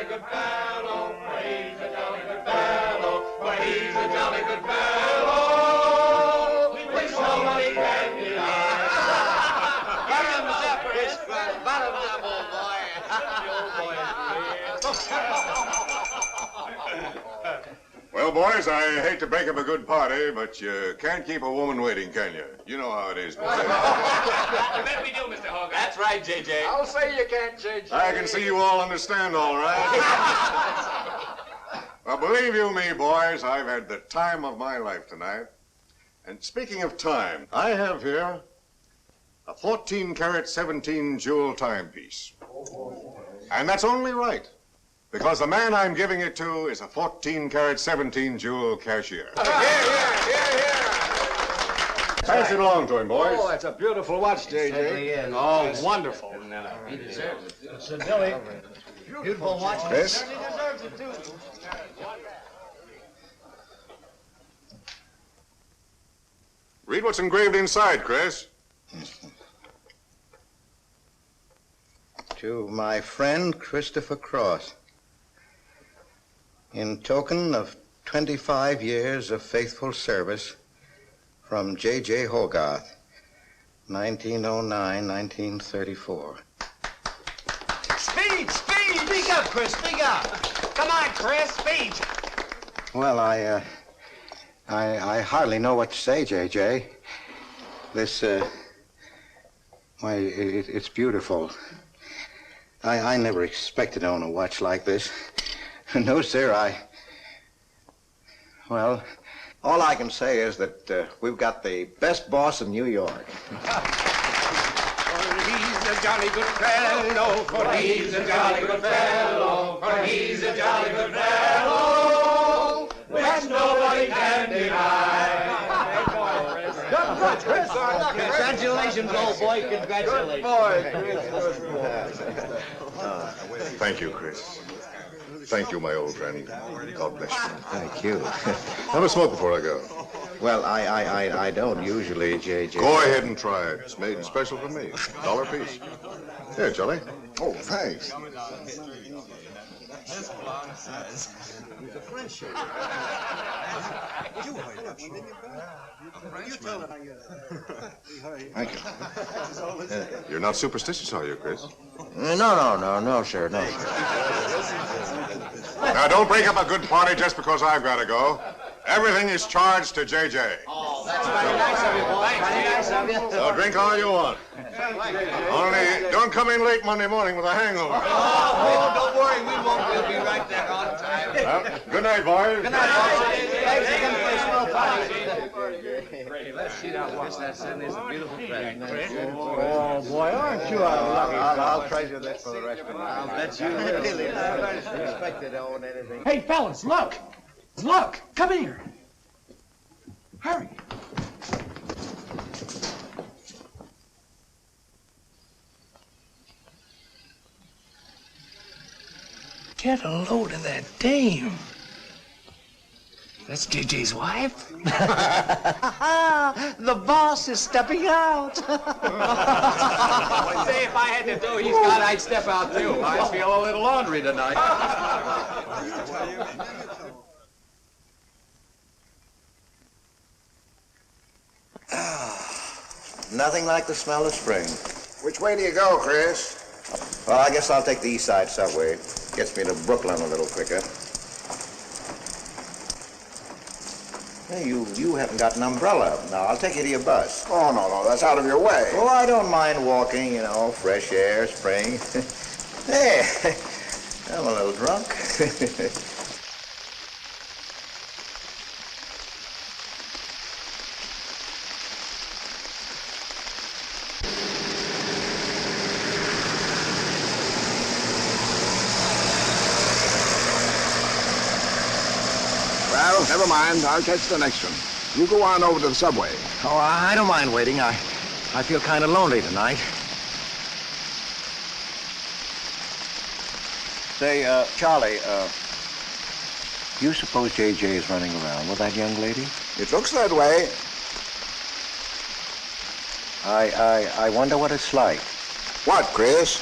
jolly good fellow, for he's a jolly good fellow, for he's a jolly good fellow, which nobody can deny. Bottom up, Chris. Bottom up, old boy. Well, boys, I hate to break up a good party, but you can't keep a woman waiting, can you? You know how it is. You bet we do, Mr. Hogan. That's right, J.J. I'll say you can't, J.J. I can see you all understand, all right. Well, believe you me, boys, I've had the time of my life tonight. And speaking of time, I have here a 14-carat, 17-jewel timepiece. And that's only right, because the man I'm giving it to is a 14-carat, 17-jewel cashier. Pass it along to him, boys. Oh, that's a beautiful watch, J.J. Oh, wonderful. He deserves it. So, Billy, Beautiful watch. Chris? He deserves it, too. Read what's engraved inside, Chris. To my friend Christopher Cross, in token of 25 years of faithful service, from J.J. Hogarth, 1909-1934. Speed! Speak up, Chris, speak up. Come on, Chris, speed. Well, I hardly know what to say, J.J. This, why, it's beautiful. I never expected to own a watch like this. No, sir, well, all I can say is that we've got the best boss in New York. For he's a jolly good fellow, for he's a jolly good fellow, for he's a jolly good fellow, which nobody can deny. Congratulations, old boy, congratulations. Thank you, Chris. Thank you, my old friend. God bless you. Thank you. Have a smoke before I go. Well, I don't usually, J.J. Go ahead and try it. It's made special for me. $1 a piece. Here, Charlie. Oh, thanks. Thank you. You're not superstitious, are you, Chris? No, sir, no. Now, don't break up a good party just because I've got to go. Everything is charged to J.J. Oh, that's very nice of you, boy. Very nice of you. So drink all you want. Only don't come in late Monday morning with a hangover. Oh, don't worry, we won't. We'll be right there on time. Well, good night, boys. Good night, boys. Thanks again for a swell party. Let's see that watch. That certainly is a beautiful thing. Oh, boy, aren't you a lucky I'll treasure this for the rest of my life. I'll bet you will. Really, never expected to own anything. Hey, fellas, look! Look! Come here! Hurry! Get a load of that dame. That's JJ's wife? The boss is stepping out. Say, if I had to do he's got, I'd step out too. I feel a little laundry tonight. Nothing like the smell of spring. Which way do you go, Chris? Well, I guess I'll take the East Side subway. Gets me to Brooklyn a little quicker. Hey, you haven't got an umbrella. Now, I'll take you to your bus. Oh, no, that's out of your way. Oh, I don't mind walking, you know, fresh air, spring. Hey, I'm a little drunk. Well, never mind. I'll catch the next one. You go on over to the subway. Oh, I don't mind waiting. I feel kind of lonely tonight. Say, Charlie, you suppose J.J. is running around with that young lady? It looks that way. I wonder what it's like. What, Chris?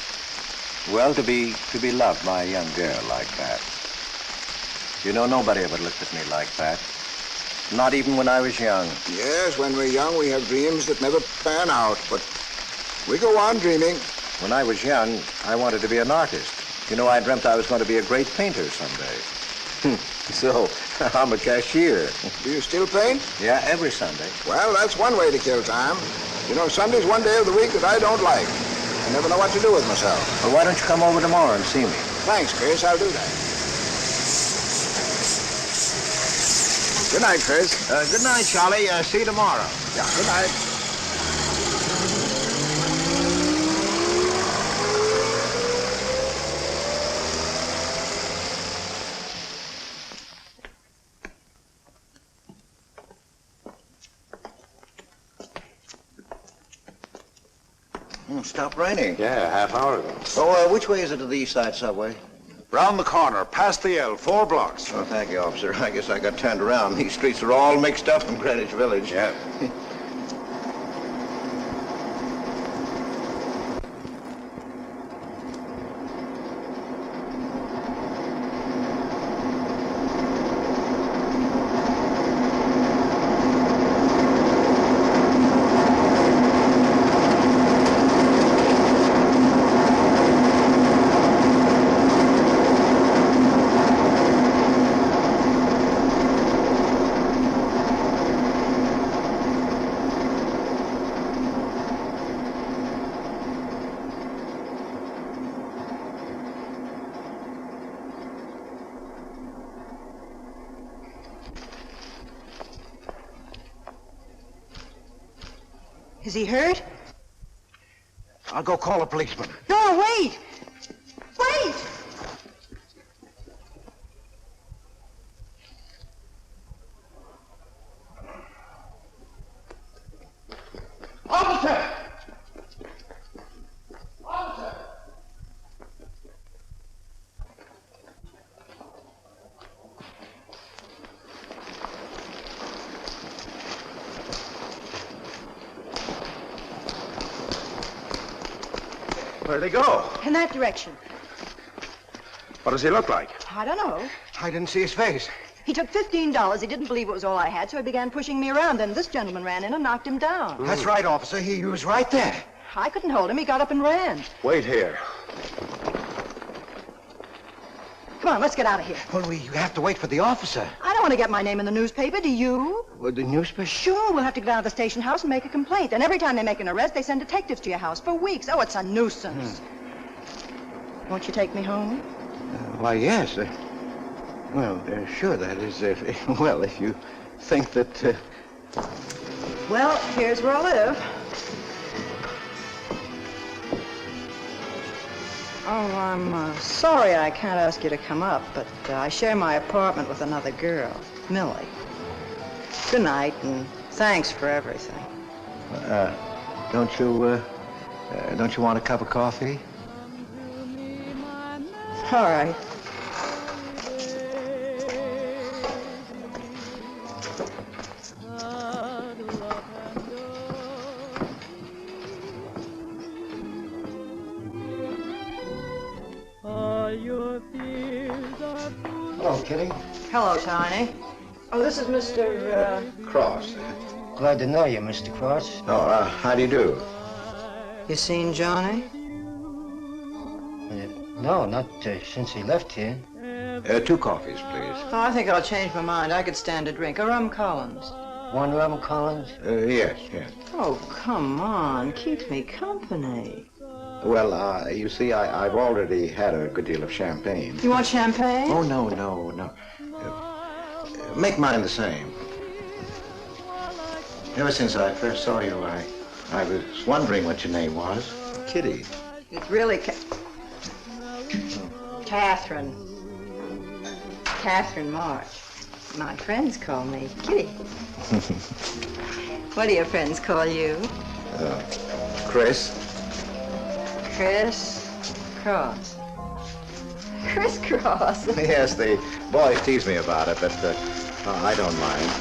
Well, to be loved by a young girl like that. You know, nobody ever looked at me like that. Not even when I was young. Yes, when we're young, we have dreams that never pan out, but we go on dreaming. When I was young, I wanted to be an artist. You know, I dreamt I was going to be a great painter someday. So, I'm a cashier. Do you still paint? Yeah, every Sunday. Well, that's one way to kill time. You know, Sunday's one day of the week that I don't like. I never know what to do with myself. Well, why don't you come over tomorrow and see me? Thanks, Chris. I'll do that. Good night, Chris. Good night, Charlie. See you tomorrow. Yeah, good night. Stopped raining. Yeah, half hour ago. Oh, which way is it to the East Side Subway? Round the corner, past the L, 4 blocks. Oh, thank you, officer. I guess I got turned around. These streets are all mixed up in Greenwich Village. Yeah. Is he hurt? I'll go call a policeman. No, wait! Wait! Officer! Officer! Where'd they go? In that direction. What does he look like? I don't know. I didn't see his face. He took $15. He didn't believe it was all I had, so he began pushing me around. Then this gentleman ran in and knocked him down. That's right, officer. He was right there. I couldn't hold him. He got up and ran. Wait here. Come on, let's get out of here. Well, we have to wait for the officer. I don't want to get my name in the newspaper, do you? Well, the newspaper? Sure, we'll have to go down to the station house and make a complaint. And every time they make an arrest, they send detectives to your house for weeks. Oh, it's a nuisance. Won't you take me home? Why, yes. Sure, that is, if you think that... Well, here's where I live. Oh, I'm sorry I can't ask you to come up, but I share my apartment with another girl, Millie. Good night, and thanks for everything. Don't you want a cup of coffee? All right. Hello, Kitty. Hello, Tiny. Oh, this is Mr. Cross. Glad to know you, Mr. Cross. Oh, how do you do? You seen Johnny? No, not since he left here. 2 coffees, please. Oh, I think I'll change my mind. I could stand a drink. A rum Collins. One rum Collins? Yes. Oh, come on. Keep me company. Well, you see, I've already had a good deal of champagne. You want champagne? Oh, no. Make mine the same. Ever since I first saw you, I was wondering what your name was. Kitty. It's really Catherine. Catherine March. My friends call me Kitty. What do your friends call you? Chris. Chris Cross. Chris Cross. Yes, the boys tease me about it, but I don't mind.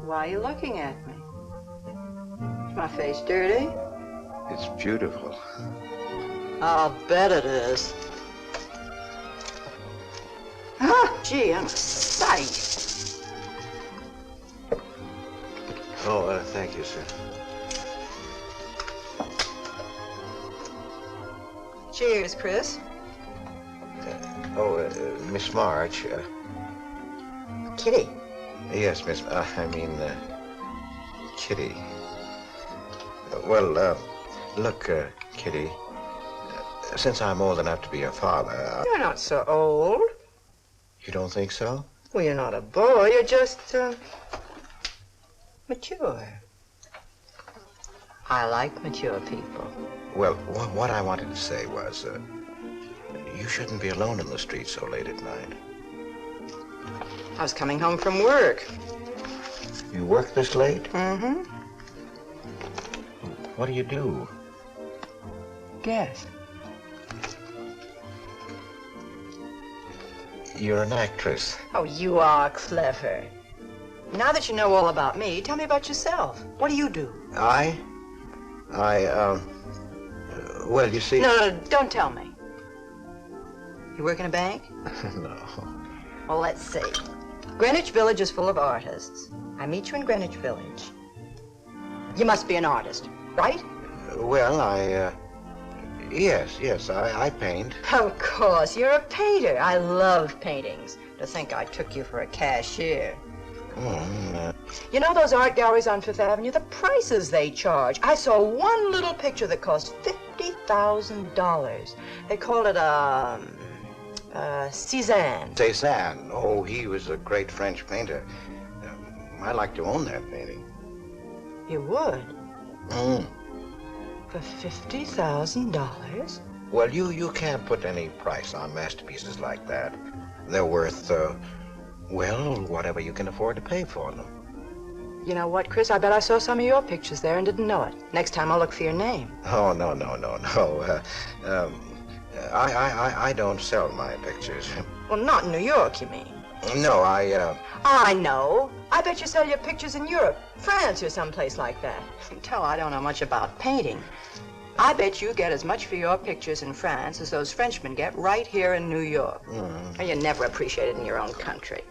Why are you looking at me? Is my face dirty? It's beautiful. I'll bet it is. Ah, gee, I'm a sight. Oh, thank you, sir. Cheers, Chris. Miss March. Kitty. Yes, Miss. Kitty. Look, Kitty. Since I'm old enough to be your father. You're not so old. You don't think so? Well, you're not a boy. You're just, mature. I like mature people. Well, what I wanted to say was, you shouldn't be alone in the street so late at night. I was coming home from work. You work this late? Mm-hmm. What do you do? Guess. You're an actress. Oh, you are clever. Now that you know all about me, tell me about yourself. What do you do? Well, you see... No, don't tell me. You work in a bank? No. Well, let's see. Greenwich Village is full of artists. I meet you in Greenwich Village. You must be an artist, right? Well, Yes, I paint. Of course, you're a painter. I love paintings. To think I took you for a cashier. You know those art galleries on Fifth Avenue? The prices they charge. I saw one little picture that cost $50,000. They called it Cézanne. Cézanne. Oh, he was a great French painter. I'd like to own that painting. You would? For $50,000? Well, you can't put any price on masterpieces like that. They're worth, whatever you can afford to pay for them. You know what, Chris? I bet I saw some of your pictures there and didn't know it. Next time I'll look for your name. Oh, no. I don't sell my pictures. Well, not in New York, you mean? No, I know. I bet you sell your pictures in Europe, France, or someplace like that. Tell I don't know much about painting. I bet you get as much for your pictures in France as those Frenchmen get right here in New York. And you're never appreciated in your own country.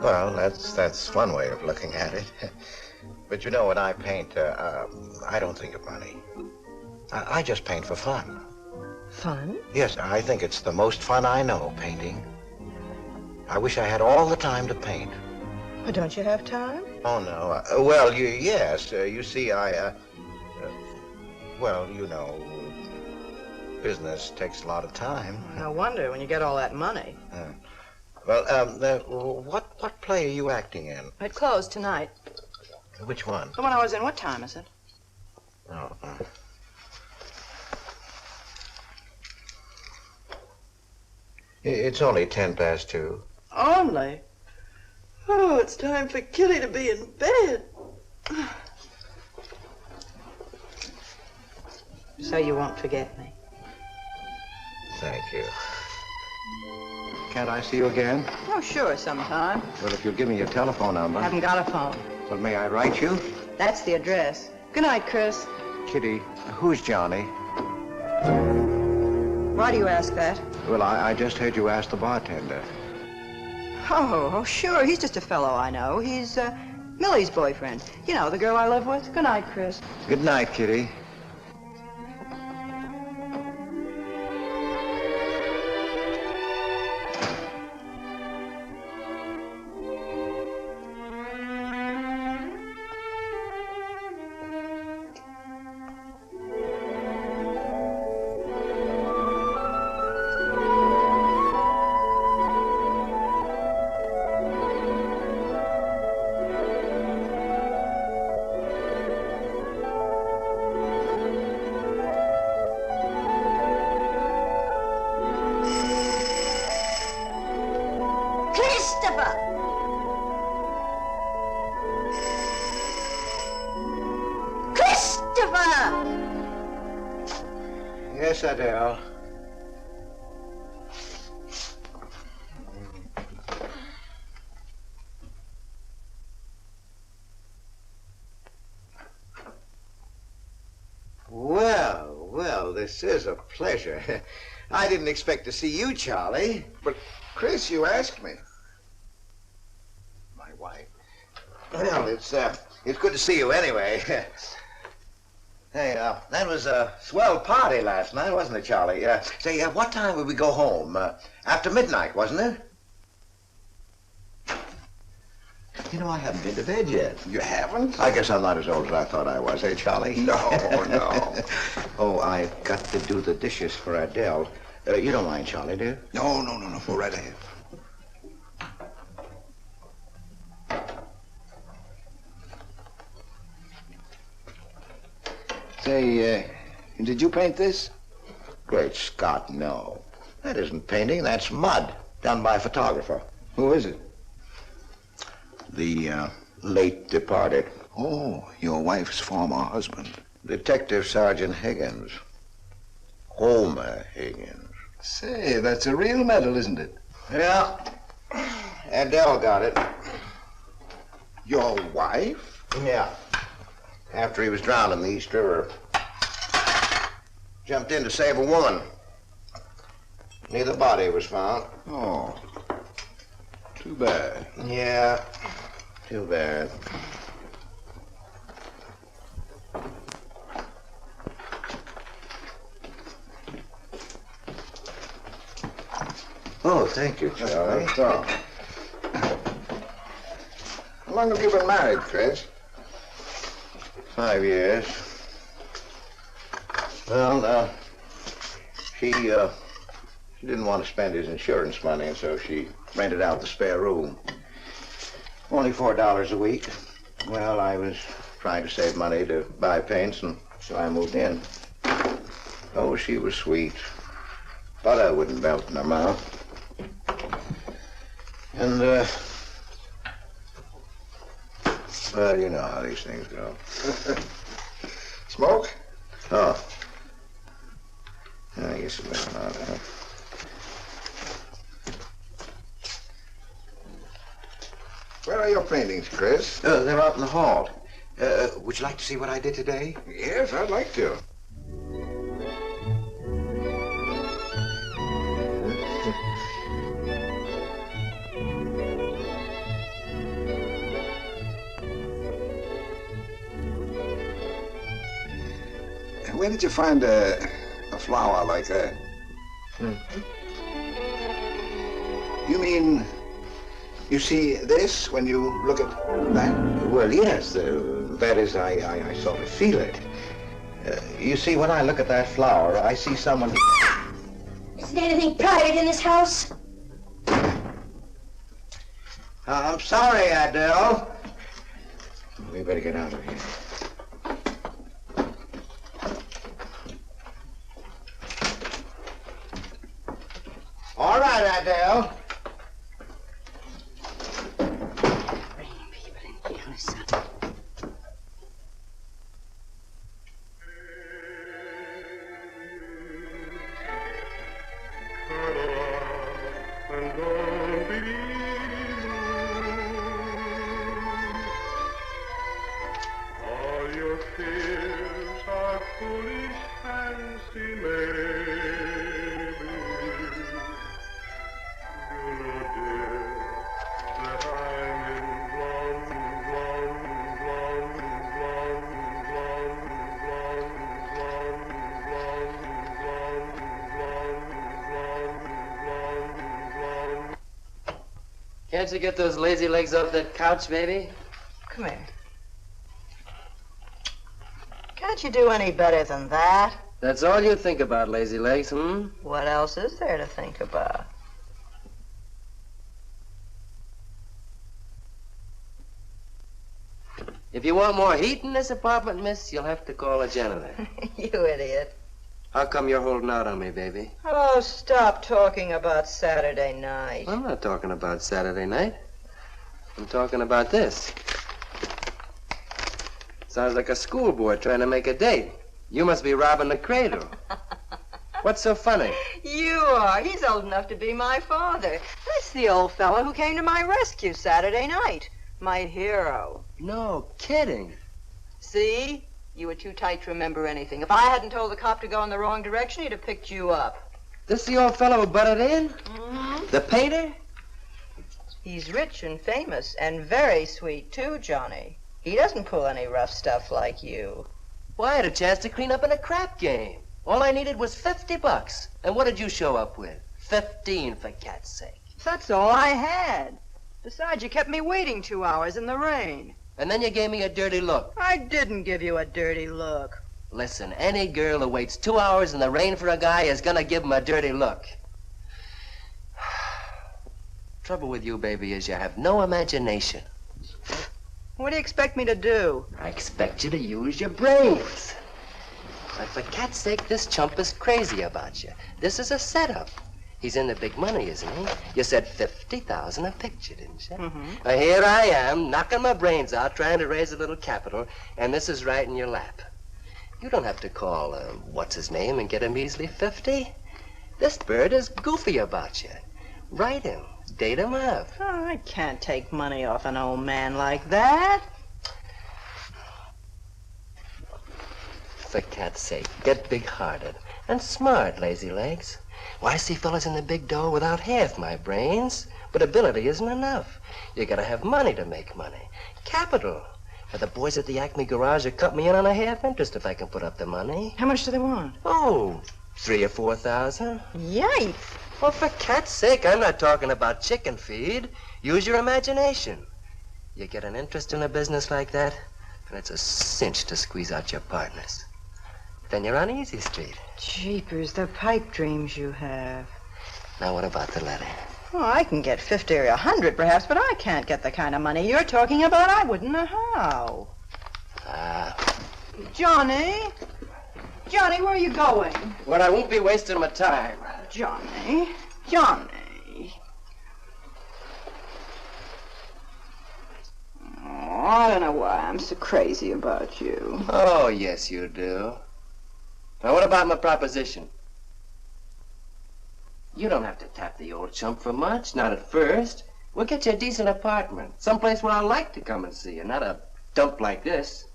Well, that's one way of looking at it. But you know, when I paint, I don't think of money. I just paint for fun. Fun? Yes, I think it's the most fun I know, painting. I wish I had all the time to paint. Well, don't you have time? Oh, no. Yes. You see, business takes a lot of time. No wonder when you get all that money. What play are you acting in? It closed tonight. Which one? The one I was in. What time is it? Oh. It's only 2:10. Only? Oh, it's time for Kitty to be in bed. So you won't forget me. Thank you. Can't I see you again? Oh, sure, sometime. Well, if you'll give me your telephone number. Haven't got a phone. Well, may I write you? That's the address. Good night, Chris. Kitty, who's Johnny? Why do you ask that? Well, I just heard you ask the bartender. Oh, sure. He's just a fellow I know. He's Millie's boyfriend. You know, the girl I live with. Good night, Chris. Good night, Kitty. Yes, Adele. this is a pleasure. I didn't expect to see you, Charlie. But, Chris, you asked me. My wife. Well, it's good to see you anyway. Hey, that was a swell party last night, wasn't it, Charlie? Say, what time would we go home? After midnight, wasn't it? You know, I haven't been to bed yet. You haven't? I guess I'm not as old as I thought I was, eh, Charlie? No, no. Oh, I've got to do the dishes for Adele. You don't mind, Charlie, do you? No. Go right ahead. Say, did you paint this? Great Scott, no. That isn't painting, that's mud, done by a photographer. Who is it? The late departed Oh, your wife's former husband. Detective Sergeant Higgins. Homer Higgins. Say, that's a real medal, isn't it? Yeah. Adele got it. Your wife? Yeah. After he was drowned in the East River. Jumped in to save a woman. Neither body was found. Oh, too bad. Yeah, too bad. Oh, thank you, Charlie. That's all. How long have you been married, Chris? 5 years. Well, she didn't want to spend his insurance money, and so she rented out the spare room. Only $4 a week. Well, I was trying to save money to buy paints, and so I moved in. Oh, she was sweet. Butter wouldn't melt in her mouth. And, well, you know how these things go. Smoke? Oh. I guess it was not, huh? Where are your paintings, Chris? They're out in the hall. Would you like to see what I did today? Yes, I'd like to. Where did you find a flower like that? You mean you see this when you look at that? Well, yes. That is, I sort of feel it. You see, when I look at that flower, I see someone... Isn't anything private in this house? I'm sorry, Adele. We better get out of here. All right, Adele. Bringing people in here, son. All your fears are foolish fancy, maybe. You know, dear, that I'm in Can't you get those lazy legs off that couch, baby? Come here. Can't you do any better than that? That's all you think about, lazy legs, hmm? What else is there to think about? If you want more heat in this apartment, miss, you'll have to call a janitor. You idiot. How come you're holding out on me, baby? Oh, stop talking about Saturday night. I'm not talking about Saturday night. I'm talking about this. Sounds like a school boy trying to make a date. You must be robbing the cradle. What's so funny? You are. He's old enough to be my father. That's the old fellow who came to my rescue Saturday night. My hero. No kidding. See? You were too tight to remember anything. If I hadn't told the cop to go in the wrong direction, he'd have picked you up. This the old fellow who butted in? Mm-hmm. The painter? He's rich and famous and very sweet, too, Johnny. He doesn't pull any rough stuff like you. Well, I had a chance to clean up in a crap game. All I needed was $50. And what did you show up with? 15, for cat's sake. That's all I had. Besides, you kept me waiting 2 hours in the rain. And then you gave me a dirty look. I didn't give you a dirty look. Listen, any girl who waits 2 hours in the rain for a guy is gonna give him a dirty look. Trouble with you, baby, is you have no imagination. What do you expect me to do? I expect you to use your brains. But for cat's sake, this chump is crazy about you. This is a setup. He's in the big money, isn't he? You said 50,000 a picture, didn't you? Mm-hmm. Well, here I am, knocking my brains out, trying to raise a little capital, and this is right in your lap. You don't have to call, what's-his-name and get a measly 50. This bird is goofy about you. Write him. Date him up. Oh, I can't take money off an old man like that. For cat's sake, get big-hearted and smart, lazy legs. Why, I see fellas in the big door without half my brains, but ability isn't enough. You gotta have money to make money. Capital. Why, the boys at the Acme garage will cut me in on a half interest if I can put up the money. How much do they want? Oh, 3,000 or 4,000. Yikes. Well, for cat's sake, I'm not talking about chicken feed. Use your imagination. You get an interest in a business like that, and it's a cinch to squeeze out your partners. Then you're on Easy Street. Jeepers, the pipe dreams you have. Now, what about the letter? Oh, I can get 50 or 100 perhaps, but I can't get the kind of money you're talking about. I wouldn't know how. Johnny? Johnny, where are you going? Well, I won't be wasting my time. Johnny? Johnny? Oh, I don't know why I'm so crazy about you. Oh, yes, you do. Now, what about my proposition? You don't have to tap the old chump for much, not at first. We'll get you a decent apartment, someplace where I like to come and see you, not a dump like this.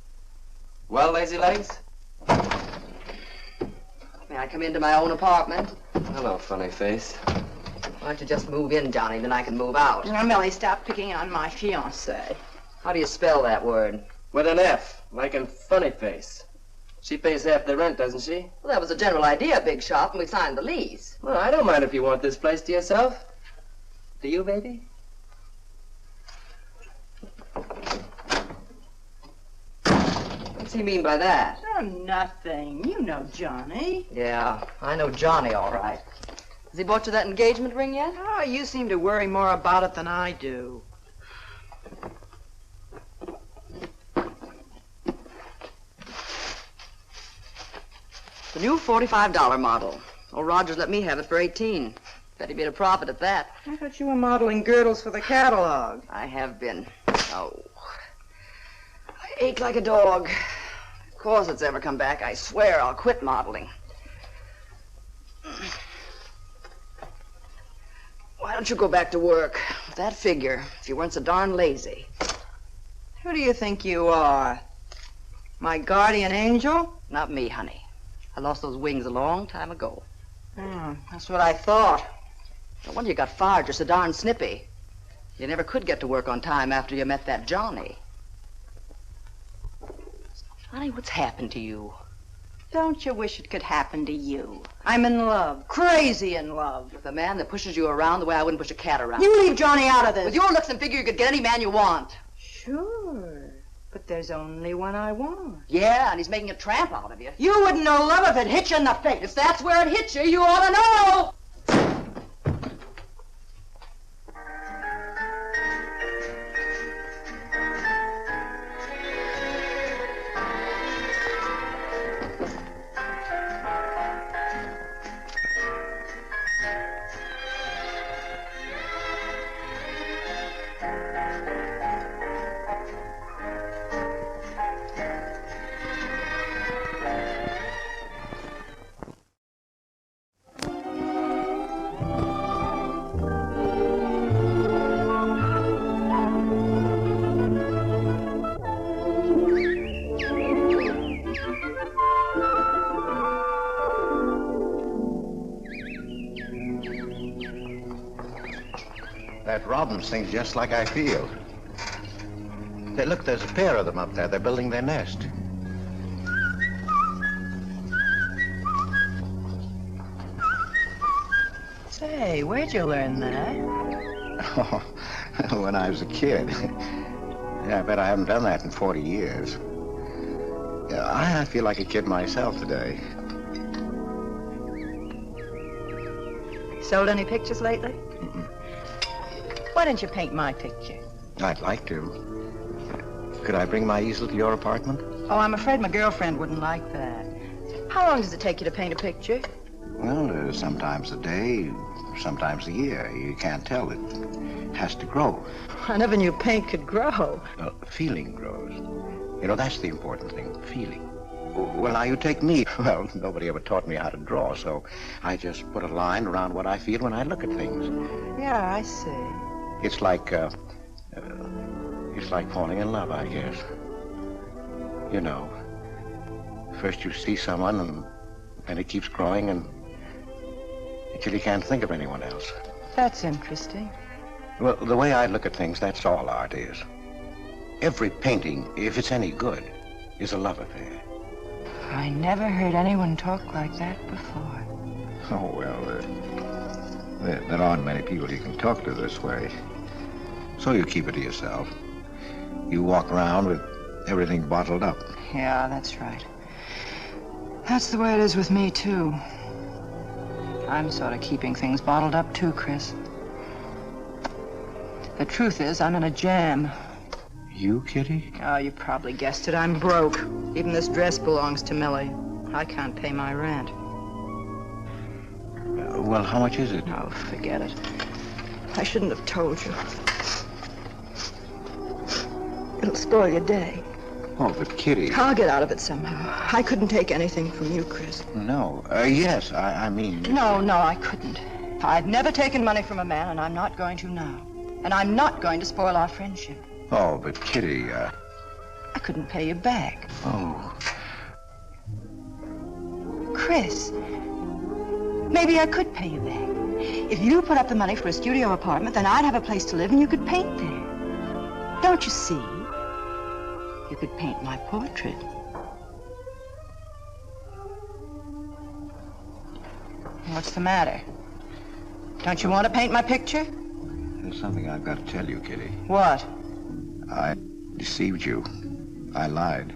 Well, lazy legs? May I come into my own apartment? Hello, funny face. Why don't you just move in, Johnny, then I can move out. Now, Millie, stop picking on my fiancée. How do you spell that word? With an F, like in funny face. She pays half the rent, doesn't she? Well, that was the general idea, Big Shop, when we signed the lease. Well, I don't mind if you want this place to yourself. Do you, baby? What's he mean by that? Oh, nothing. You know Johnny. Yeah, I know Johnny, all right. Has he bought you that engagement ring yet? Oh, you seem to worry more about it than I do. The new $45 model. Old Rogers let me have it for $18. Bet he made a profit at that. I thought you were modeling girdles for the catalog. I have been. Oh. I ache like a dog. If corsets ever come back, I swear I'll quit modeling. Why don't you go back to work? With that figure, if you weren't so darn lazy. Who do you think you are? My guardian angel? Not me, honey. I lost those wings a long time ago. That's what I thought. No wonder you got fired. You're so darn snippy. You never could get to work on time after you met that Johnny. Honey, what's happened to you? Don't you wish it could happen to you? I'm in love. Crazy in love. With a man that pushes you around the way I wouldn't push a cat around. You leave Johnny out of this. With your looks and figure, you could get any man you want. Sure. But there's only one I want. Yeah, and he's making a tramp out of you. You wouldn't know love if it hit you in the face. If that's where it hit you, you ought to know. problems, things just like I feel. Hey, look, there's a pair of them up there. They're building their nest. Say, where'd you learn that? Oh, when I was a kid. Yeah, I bet I haven't done that in 40 years. Yeah, I feel like a kid myself today. Sold any pictures lately? Mm-mm. Why didn't you paint my picture? I'd like to. Could I bring my easel to your apartment? Oh, I'm afraid my girlfriend wouldn't like that. How long does it take you to paint a picture? Well, sometimes a day, sometimes a year. You can't tell. It has to grow. I never knew paint could grow. Feeling grows. You know, that's the important thing, feeling. Well, now you take me. Well, nobody ever taught me how to draw, so I just put a line around what I feel when I look at things. Yeah, I see. It's like falling in love, I guess. You know, first you see someone and then it keeps growing until you can't think of anyone else. That's interesting. Well, the way I look at things, that's all art is. Every painting, if it's any good, is a love affair. I never heard anyone talk like that before. Oh, well, there aren't many people you can talk to this way. So you keep it to yourself. You walk around with everything bottled up. Yeah, that's right. That's the way it is with me, too. I'm sort of keeping things bottled up, too, Chris. The truth is, I'm in a jam. You, Kitty? Oh, you probably guessed it. I'm broke. Even this dress belongs to Millie. I can't pay my rent. Well, how much is it? Oh, forget it. I shouldn't have told you. It'll spoil your day. Oh, but Kitty... I'll get out of it somehow. I couldn't take anything from you, Chris. No. Yes, I mean... No, I couldn't. I've never taken money from a man, and I'm not going to now. And I'm not going to spoil our friendship. Oh, but Kitty, I couldn't pay you back. Oh. Chris, maybe I could pay you back. If you put up the money for a studio apartment, then I'd have a place to live and you could paint there. Don't you see? You could paint my portrait. What's the matter? Don't you want to paint my picture? There's something I've got to tell you, Kitty. What? I deceived you. I lied.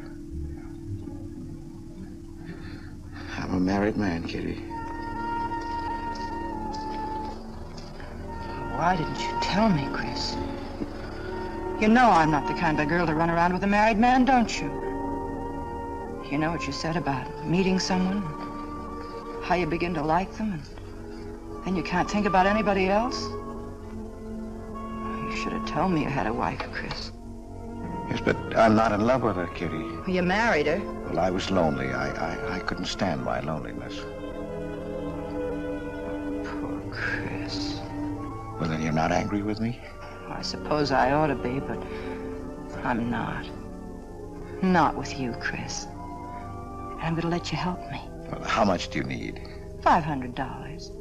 I'm a married man, Kitty. Why didn't you tell me, Chris? You know I'm not the kind of girl to run around with a married man, don't you? You know what you said about meeting someone, how you begin to like them, and then you can't think about anybody else? You should have told me you had a wife, Chris. Yes, but I'm not in love with her, Kitty. You married her. Well, I was lonely. I couldn't stand my loneliness. Poor Chris. Well, then you're not angry with me? I suppose I ought to be, but I'm not. Not with you, Chris. And I'm going to let you help me. Well, how much do you need? $500.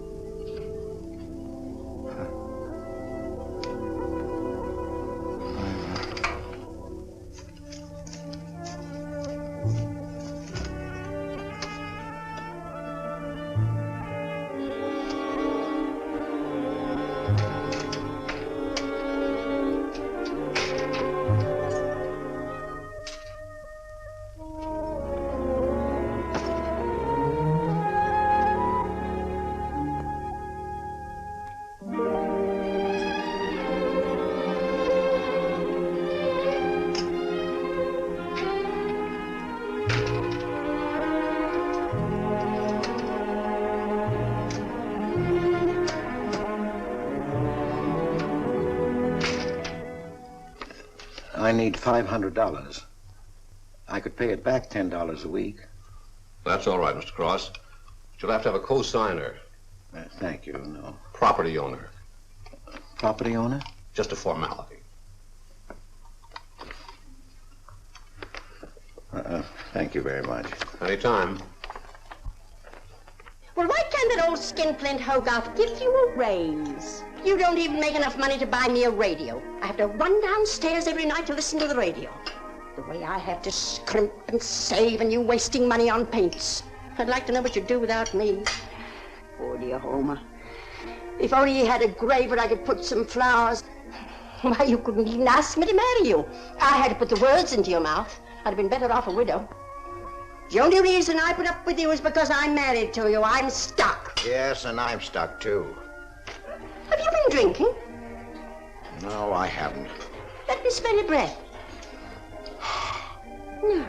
I need $500. I could pay it back $10 a week. That's all right, Mr. Cross. You'll have to have a co-signer. Thank you, no. Property owner. Property owner? Just a formality. Thank you very much. Any time. Well, why can't that old skinflint Hogarth give you a raise. You don't even make enough money to buy me a radio. I have to run downstairs every night to listen to the radio. The way I have to scrimp and save and you wasting money on paints. I'd like to know what you'd do without me. Poor dear Homer. If only he had a grave where I could put some flowers. Why, you couldn't even ask me to marry you. I had to put the words into your mouth. I'd have been better off a widow. The only reason I put up with you is because I'm married to you. I'm stuck. Yes, and I'm stuck, too. Have you been drinking? No, I haven't. Let me smell your breath. No.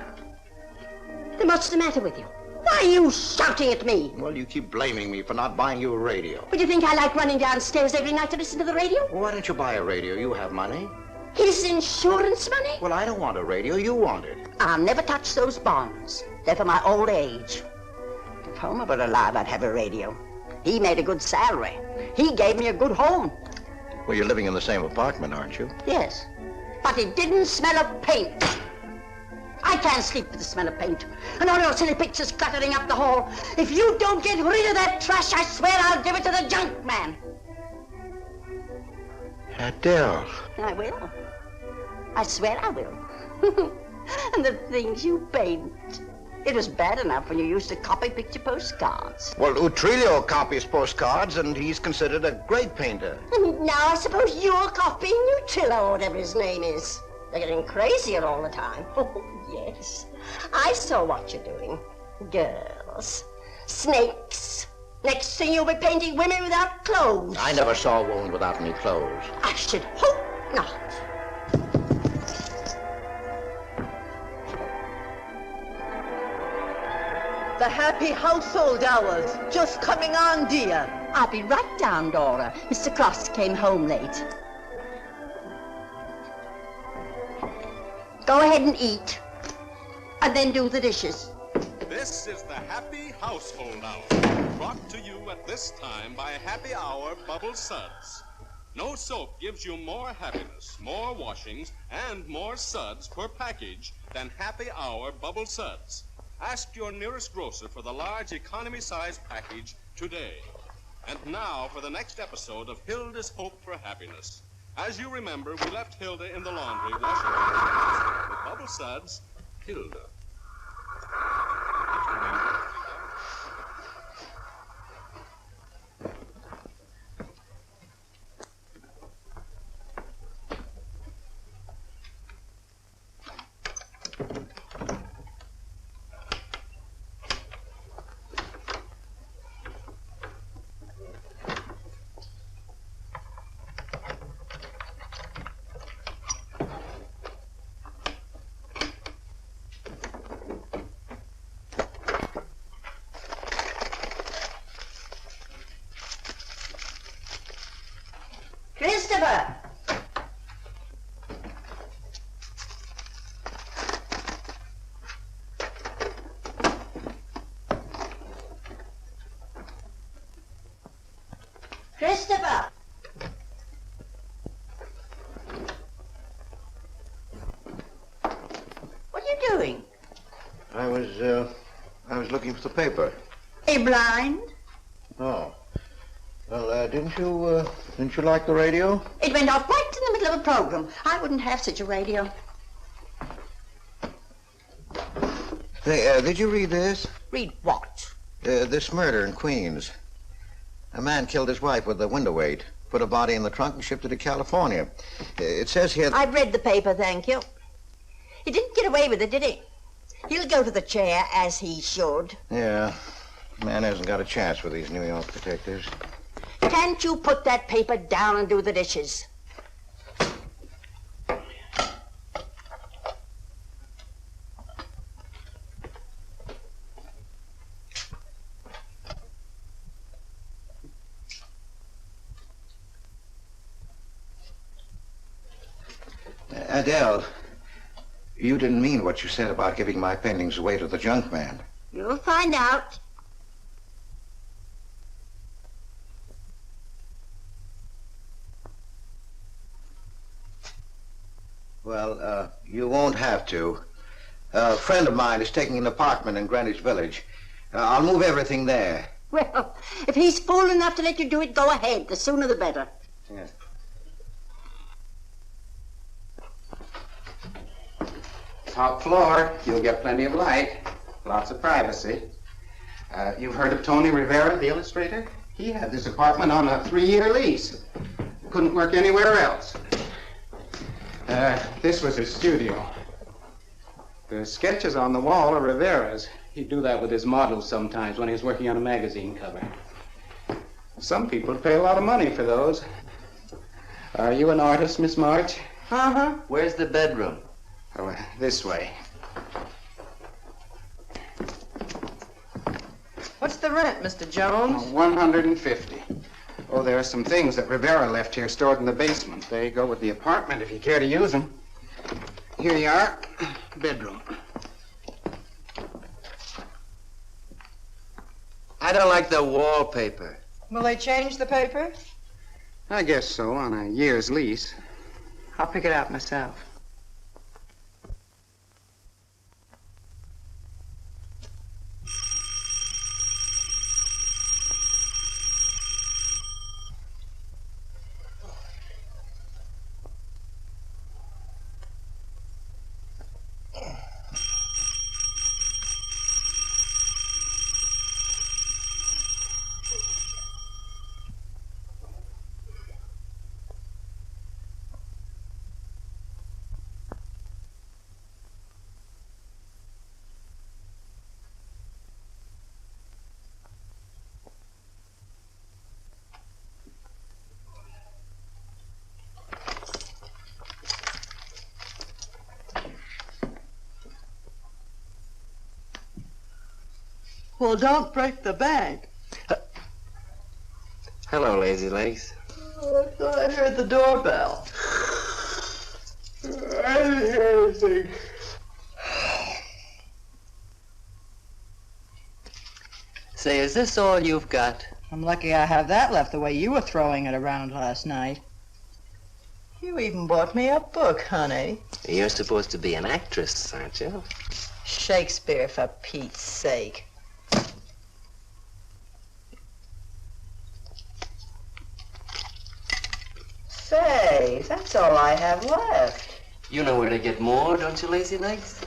Then what's the matter with you? Why are you shouting at me? Well, you keep blaming me for not buying you a radio. But you think I like running downstairs every night to listen to the radio? Well, why don't you buy a radio? You have money. His insurance money? Well, I don't want a radio. You want it. I'll never touch those bonds. They're for my old age. If Homer were alive, I'd have a radio. He made a good salary. He gave me a good home. Well, you're living in the same apartment, aren't you? Yes, but it didn't smell of paint. I can't sleep with the smell of paint. And all your silly pictures cluttering up the hall. If you don't get rid of that trash, I swear I'll give it to the junk man. Adele. I will. I swear I will. And the things you paint. It was bad enough when you used to copy picture postcards. Well, Utrillo copies postcards, and he's considered a great painter. And now I suppose you're copying Utrillo, or whatever his name is. They're getting crazier all the time. Oh, yes. I saw what you're doing. Girls. Snakes. Next thing you'll be painting women without clothes. I never saw a woman without any clothes. I should hope not. The happy household hours. Just coming on, dear. I'll be right down, Dora. Mr. Cross came home late. Go ahead and eat. And then do the dishes. This is the Happy Household Hour, brought to you at this time by Happy Hour Bubble Suds. No soap gives you more happiness, more washings, and more suds per package than Happy Hour Bubble Suds. Ask your nearest grocer for the large economy-size package today. And now for the next episode of Hilda's Hope for Happiness. As you remember, we left Hilda in the laundry washing her hands. With Bubble Suds, Hilda. Christopher! Christopher! What are you doing? I was looking for the paper. Are you blind? Oh. Well, didn't you like the radio? It went off right in the middle of a program. I wouldn't have such a radio. Hey, did you read this? Read what? This murder in Queens. A man killed his wife with a window weight, put a body in the trunk and shipped it to California. It says here... I've read the paper, thank you. He didn't get away with it, did he? He'll go to the chair, as he should. Yeah. Man hasn't got a chance with these New York detectives. Can't you put that paper down and do the dishes? Adele, you didn't mean what you said about giving my paintings away to the junk man. You'll find out. Well, you won't have to. A friend of mine is taking an apartment in Greenwich Village. I'll move everything there. Well, if he's fool enough to let you do it, go ahead. The sooner the better. Yeah. Top floor, you'll get plenty of light, lots of privacy. You've heard of Tony Rivera, the illustrator? He had this apartment on a 3-year lease. Couldn't work anywhere else. This was his studio. The sketches on the wall are Rivera's. He'd do that with his models sometimes when he was working on a magazine cover. Some people pay a lot of money for those. Are you an artist, Miss March? Uh-huh. Where's the bedroom? Oh, this way. What's the rent, Mr. Jones? $150. Oh, there are some things that Rivera left here stored in the basement. They go with the apartment if you care to use them. Here you are. Bedroom. I don't like the wallpaper. Will they change the paper? I guess so, on a year's lease. I'll pick it out myself. Well, don't break the bank. Hello, Lazy Legs. I thought I heard the doorbell. I didn't hear anything. Say, is this all you've got? I'm lucky I have that left the way you were throwing it around last night. You even bought me a book, honey. You're supposed to be an actress, aren't you? Shakespeare, for Pete's sake. Say, that's all I have left. You know where to get more, don't you, Lazy Legs?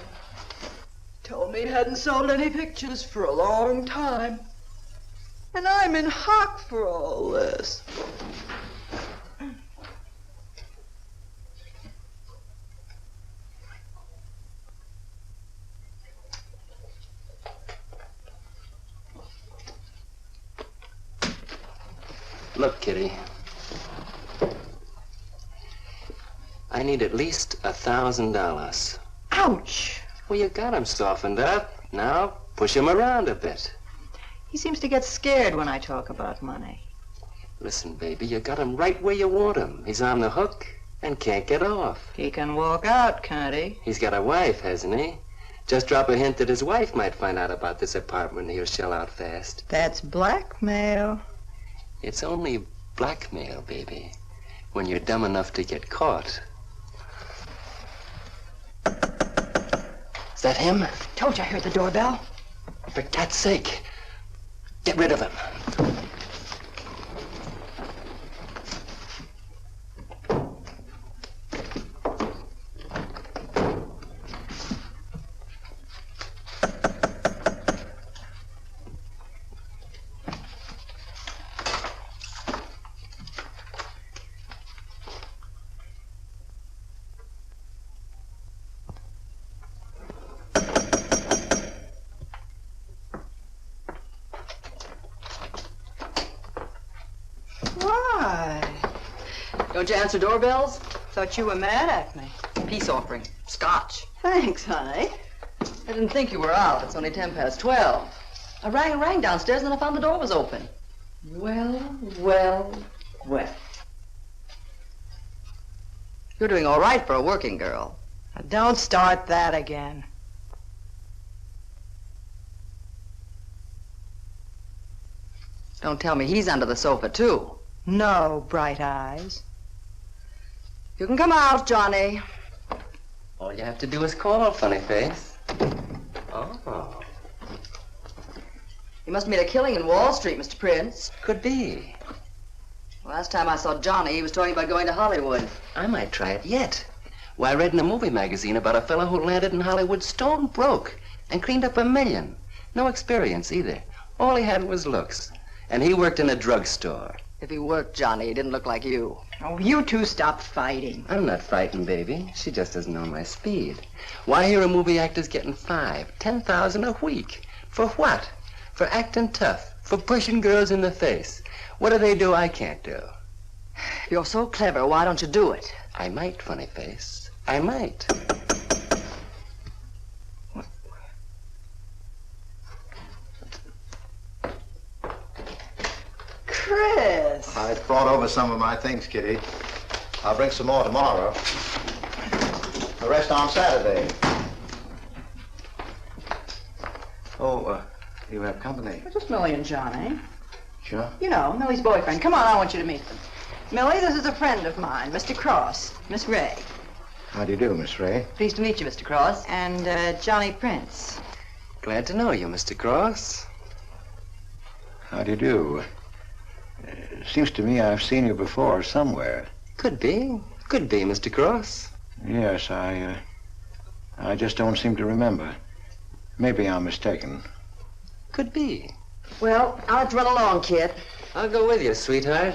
Told me he hadn't sold any pictures for a long time. And I'm in hock for all this. Look, Kitty. I need at least $1,000. Ouch! Well, you got him softened up. Now, push him around a bit. He seems to get scared when I talk about money. Listen, baby, you got him right where you want him. He's on the hook and can't get off. He can walk out, can't he? He's got a wife, hasn't he? Just drop a hint that his wife might find out about this apartment and he'll shell out fast. That's blackmail. It's only blackmail, baby, when you're dumb enough to get caught. Is that him? Told you I heard the doorbell. For God's sake, get rid of him. Don't you answer doorbells? Thought you were mad at me. Peace offering. Scotch. Thanks, honey. I didn't think you were out. It's only 12:10. I rang and rang downstairs, and then I found the door was open. Well. You're doing all right for a working girl. Now, don't start that again. Don't tell me he's under the sofa, too. No, bright eyes. You can come out, Johnny. All you have to do is call, funny face. Oh. You must have made a killing in Wall Street, Mr. Prince. Could be. Last time I saw Johnny, he was talking about going to Hollywood. I might try it yet. Why, I read in a movie magazine about a fellow who landed in Hollywood stone broke and cleaned up $1 million. No experience either. All he had was looks. And he worked in a drugstore. If he worked, Johnny, he didn't look like you. Oh, you two stop fighting. I'm not frightened, baby. She just doesn't know my speed. Why, here are movie actors getting $5,000, $10,000 a week. For what? For acting tough. For pushing girls in the face. What do they do I can't do? If you're so clever, why don't you do it? I might, funny face. I might. Chris! I brought over some of my things, Kitty. I'll bring some more tomorrow. The rest on Saturday. Oh, you have company. Just Millie and Johnny. Sure. You know, Millie's boyfriend. Come on, I want you to meet them. Millie, this is a friend of mine, Mr. Cross, Miss Ray. How do you do, Miss Ray? Pleased to meet you, Mr. Cross. And Johnny Prince. Glad to know you, Mr. Cross. How do you do? Seems to me I've seen you before somewhere. Could be. Could be, Mr. Cross. Yes, I just don't seem to remember. Maybe I'm mistaken. Could be. Well, I'll have to run along, kid. I'll go with you, sweetheart.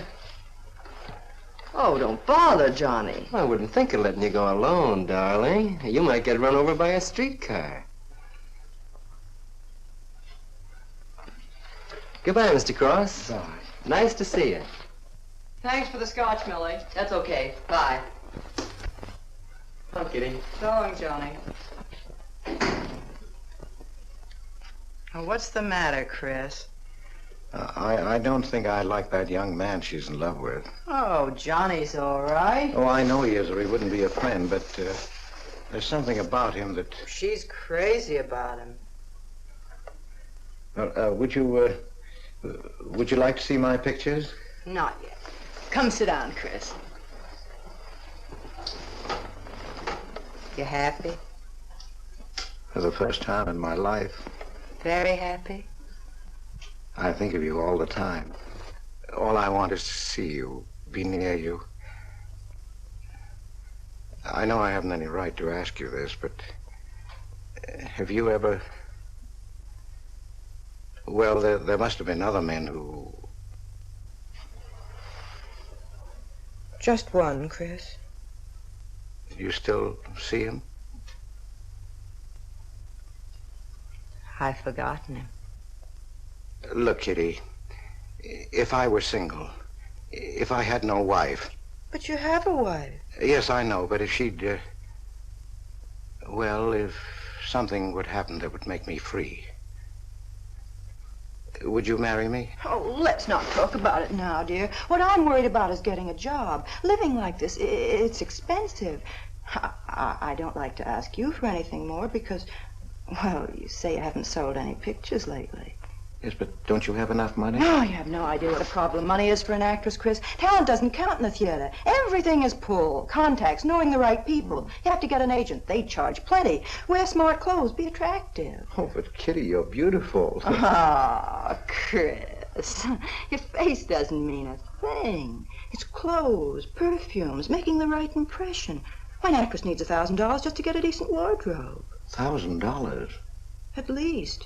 Oh, don't bother, Johnny. I wouldn't think of letting you go alone, darling. You might get run over by a streetcar. Goodbye, Mr. Cross. Bye. Nice to see you. Thanks for the scotch, Millie. That's okay. Bye. Come, Kitty. So long, Johnny. Oh, what's the matter, Chris? I don't think I like that young man she's in love with. Oh, Johnny's all right. Oh, I know he is, or he wouldn't be a friend, but there's something about him that... She's crazy about him. Would you like to see my pictures? Not yet. Come sit down, Chris. You happy? For the first time in my life. Very happy? I think of you all the time. All I want is to see you, be near you. I know I haven't any right to ask you this, but have you ever... Well, there must have been other men who... Just one, Chris. You still see him? I've forgotten him. Look, Kitty, if I were single, if I had no wife... But you have a wife. Yes, I know, but if she'd... well, if something would happen that would make me free... Would you marry me? Oh, let's not talk about it now, dear. What I'm worried about is getting a job. Living like this, it's expensive. I don't like to ask you for anything more because, well, you say you haven't sold any pictures lately. Yes, but don't you have enough money? No, you have no idea what a problem money is for an actress, Chris. Talent doesn't count in the theater. Everything is pull, contacts, knowing the right people. You have to get an agent. They charge plenty. Wear smart clothes. Be attractive. Oh, but Kitty, you're beautiful. Ah, Chris. Your face doesn't mean a thing. It's clothes, perfumes, making the right impression. Why, an actress needs $1,000 just to get a decent wardrobe. $1,000? At least.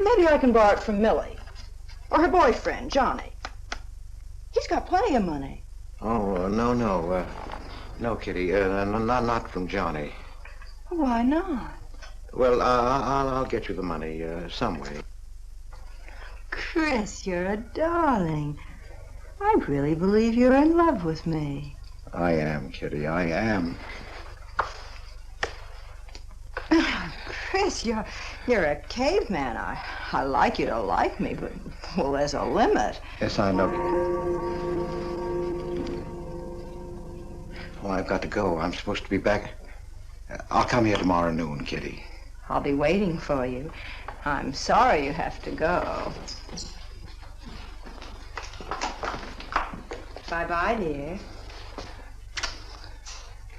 Maybe I can borrow it from Millie. Or her boyfriend, Johnny. He's got plenty of money. Oh, no. No, Kitty. Not from Johnny. Why not? Well, I'll get you the money some way. Chris, you're a darling. I really believe you're in love with me. I am, Kitty. I am. Chris, you're a caveman. I like you to like me, but, well, there's a limit. Yes, I know. Well, I've got to go. I'm supposed to be back. I'll come here tomorrow noon, Kitty. I'll be waiting for you. I'm sorry you have to go. Bye-bye, dear.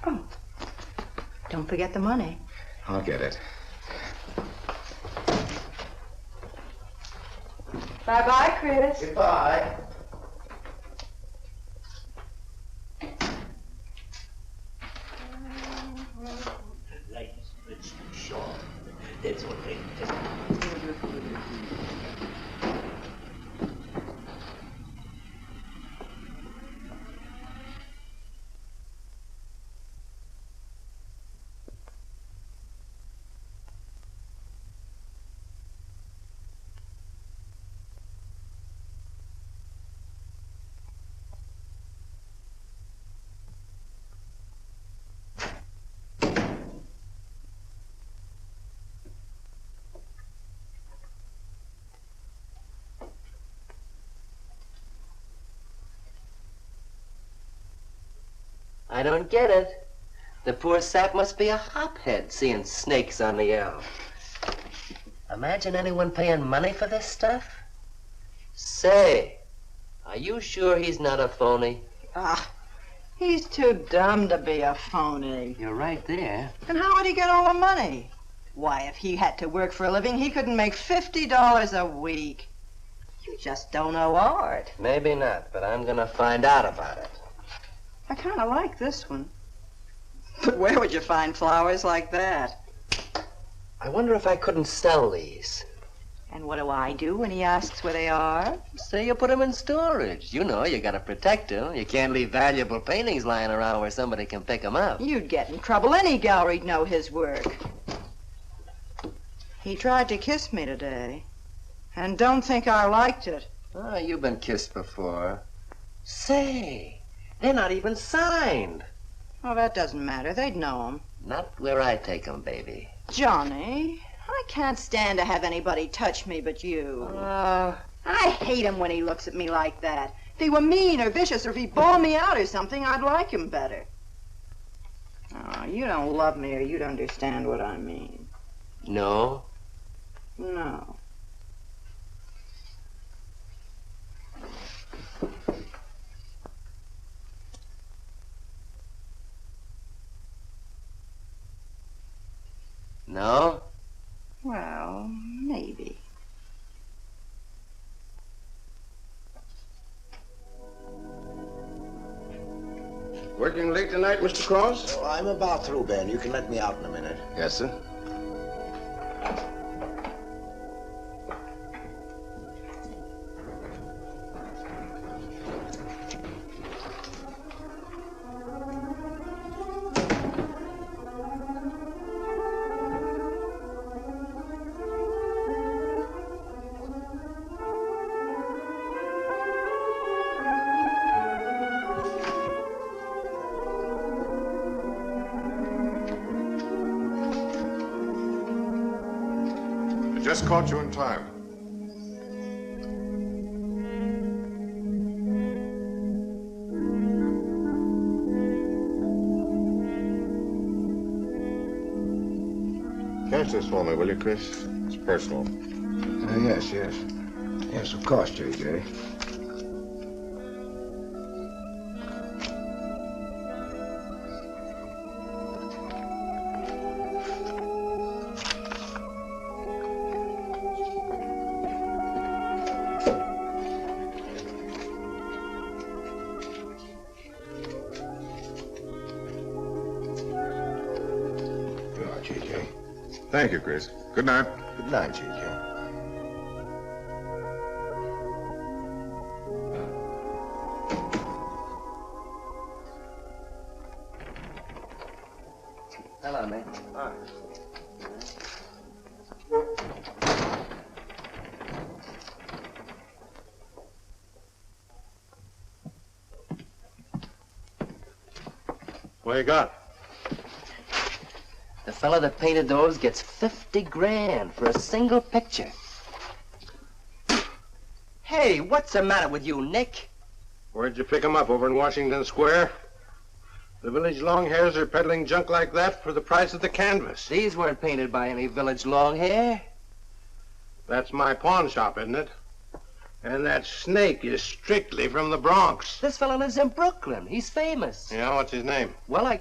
Oh, don't forget the money. I'll get it. Bye-bye, Chris. Goodbye. It's sure. That's what they just... I don't get it. The poor sap must be a hophead seeing snakes on the L. Imagine anyone paying money for this stuff? Say, are you sure he's not a phony? Ah, he's too dumb to be a phony. You're right there. And how would he get all the money? Why, if he had to work for a living, he couldn't make $50 a week. You just don't know art. Maybe not, but I'm gonna find out about it. I kind of like this one. But where would you find flowers like that? I wonder if I couldn't sell these. And what do I do when he asks where they are? Say you put them in storage. You know, you gotta protect them. You can't leave valuable paintings lying around where somebody can pick them up. You'd get in trouble. Any gallery'd know his work. He tried to kiss me today. And don't think I liked it. Oh, you've been kissed before. Say, they're not even signed. Oh, that doesn't matter. They'd know him. Not where I take them, baby. Johnny, I can't stand to have anybody touch me but you. I hate him when he looks at me like that. If he were mean or vicious or if he bawled me out or something, I'd like him better. Oh, you don't love me or you'd understand what I mean. No? No. No? Well, maybe. Working late tonight, Mr. Cross? Oh, I'm about through, Ben. You can let me out in a minute. Yes, sir. Just caught you in time. Catch this for me, will you, Chris? It's personal. Yes. Yes, of course, J.J. Thank you, Chris. Good night. Good night, J.J. Hello, mate. Hi. What you got? The fella that painted those gets 50 grand for a single picture. Hey, what's the matter with you, Nick? Where'd you pick 'em up? Over in Washington Square? The village long hairs are peddling junk like that for the price of the canvas. These weren't painted by any village long hair. That's my pawn shop, isn't it? And that snake is strictly from the Bronx. This fella lives in Brooklyn. He's famous. Yeah, what's his name? Well,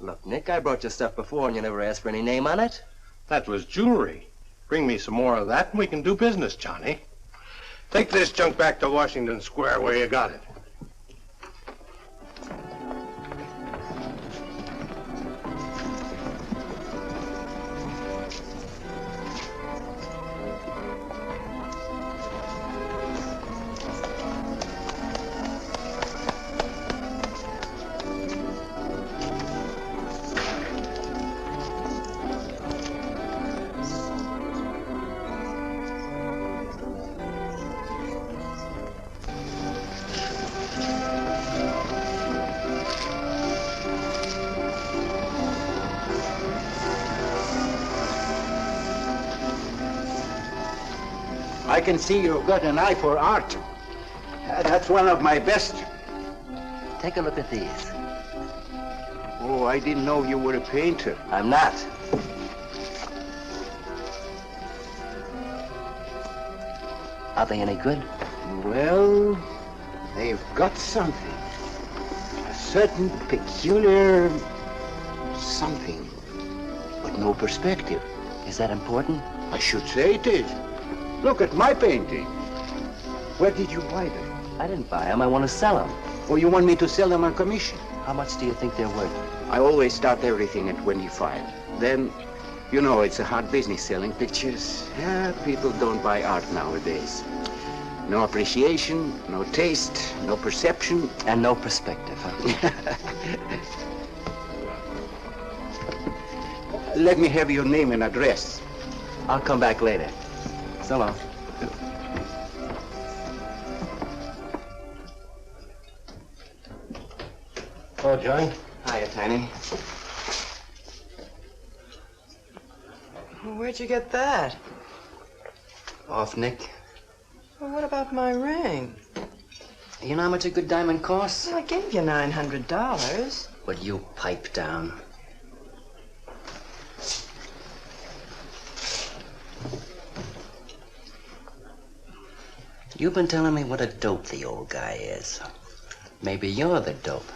Look, Nick, I brought you stuff before and you never asked for any name on it. That was jewelry. Bring me some more of that and we can do business, Johnny. Take this junk back to Washington Square where you got it. I can see you've got an eye for art. That's one of my best. Take a look at these. Oh, I didn't know you were a painter. I'm not. Are they any good? Well, they've got something. A certain peculiar something, but no perspective. Is that important? I should say it is. Look at my painting. Where did you buy them? I didn't buy them. I want to sell them. Oh, you want me to sell them on commission? How much do you think they're worth? I always start everything at 25. Then, you know, it's a hard business selling pictures. Yeah, people don't buy art nowadays. No appreciation, no taste, no perception. And no perspective, huh? Let me have your name and address. I'll come back later. So long. Oh, Johnny. Hiya, Tiny. Well, where'd you get that? Off Nick. Well, what about my ring? You know how much a good diamond costs? Well, I gave you $900. Would you pipe down? You've been telling me what a dope the old guy is. Maybe you're the dope.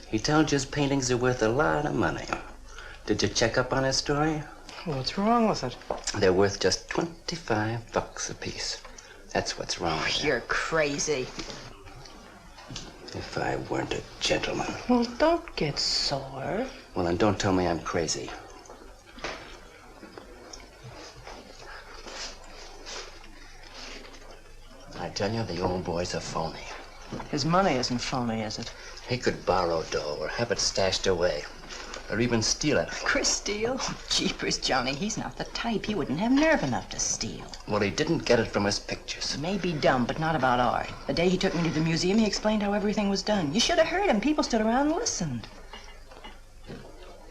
He told you his paintings are worth a lot of money. Did you check up on his story? What's wrong with it? They're worth just $25 a piece. That's what's wrong with them. You're crazy. If I weren't a gentleman. Well, don't get sore. Well, then don't tell me I'm crazy. I tell you, the old boy's a phony. His money isn't phony, is it? He could borrow dough or have it stashed away. Or even steal it. Chris steal? Jeepers, Johnny, he's not the type. He wouldn't have nerve enough to steal. Well, he didn't get it from his pictures. He may be dumb, but not about art. The day he took me to the museum, he explained how everything was done. You should have heard him. People stood around and listened.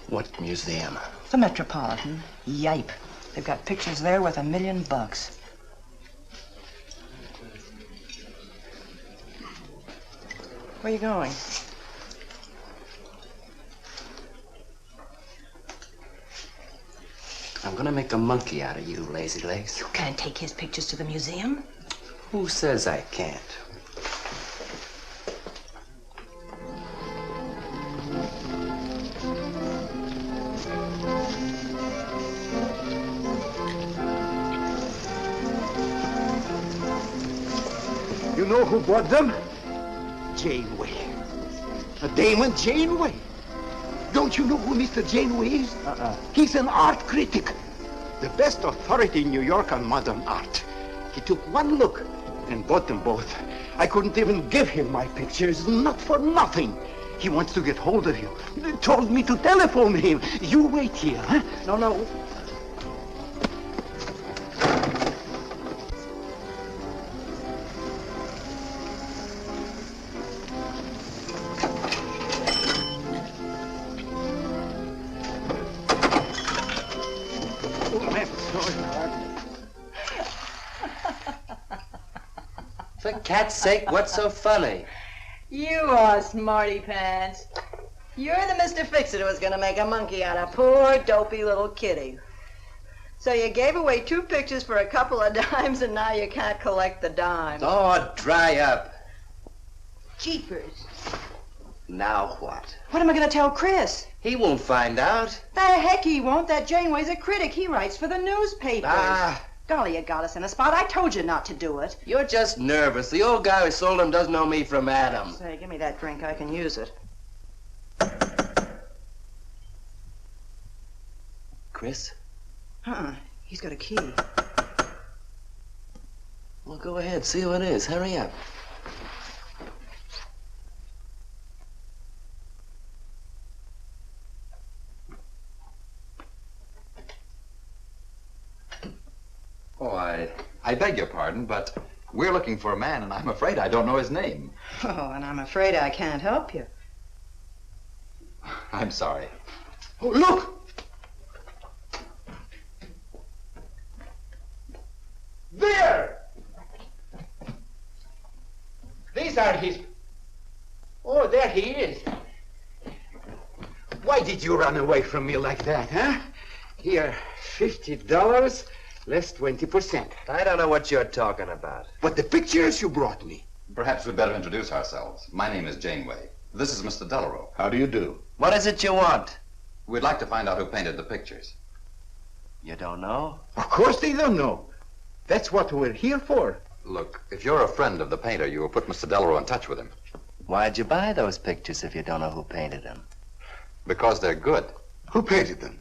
What museum? The Metropolitan. Yipe. They've got pictures there worth $1 million. Where are you going? I'm gonna make a monkey out of you, lazy legs. You can't take his pictures to the museum. Who says I can't? You know who bought them? Janeway. A Damon Janeway. Don't you know who Mr. Janeway is? He's an art critic. The best authority in New York on modern art. He took one look and bought them both. I couldn't even give him my pictures, not for nothing. He wants to get hold of you. He told me to telephone him. You wait here, huh? No. For cat's sake, what's so funny? You are smarty pants. You're the Mr. Fix-It who was gonna make a monkey out of poor, dopey little kitty. So you gave away 2 pictures for a couple of dimes, and now you can't collect the dime. Oh, dry up. Jeepers. Now what? What am I gonna tell Chris? He won't find out. The heck he won't. That Janeway's a critic. He writes for the newspapers. Golly, you got us in a spot. I told you not to do it. You're just nervous. The old guy who sold him doesn't know me from Adam. Say, give me that drink. I can use it. Chris? He's got a key. Well, go ahead. See who it is. Hurry up. Oh, I beg your pardon, but we're looking for a man, and I'm afraid I don't know his name. Oh, and I'm afraid I can't help you. I'm sorry. Oh, look! There! These are his... Oh, there he is. Why did you run away from me like that, huh? Here, $50, less 20%. I don't know what you're talking about. But the pictures you brought me. Perhaps we'd better introduce ourselves. My name is Janeway. This is Mr. Delarue. How do you do? What is it you want? We'd like to find out who painted the pictures. You don't know? Of course they don't know. That's what we're here for. Look, if you're a friend of the painter, you will put Mr. Delarue in touch with him. Why'd you buy those pictures if you don't know who painted them? Because they're good. Who painted them?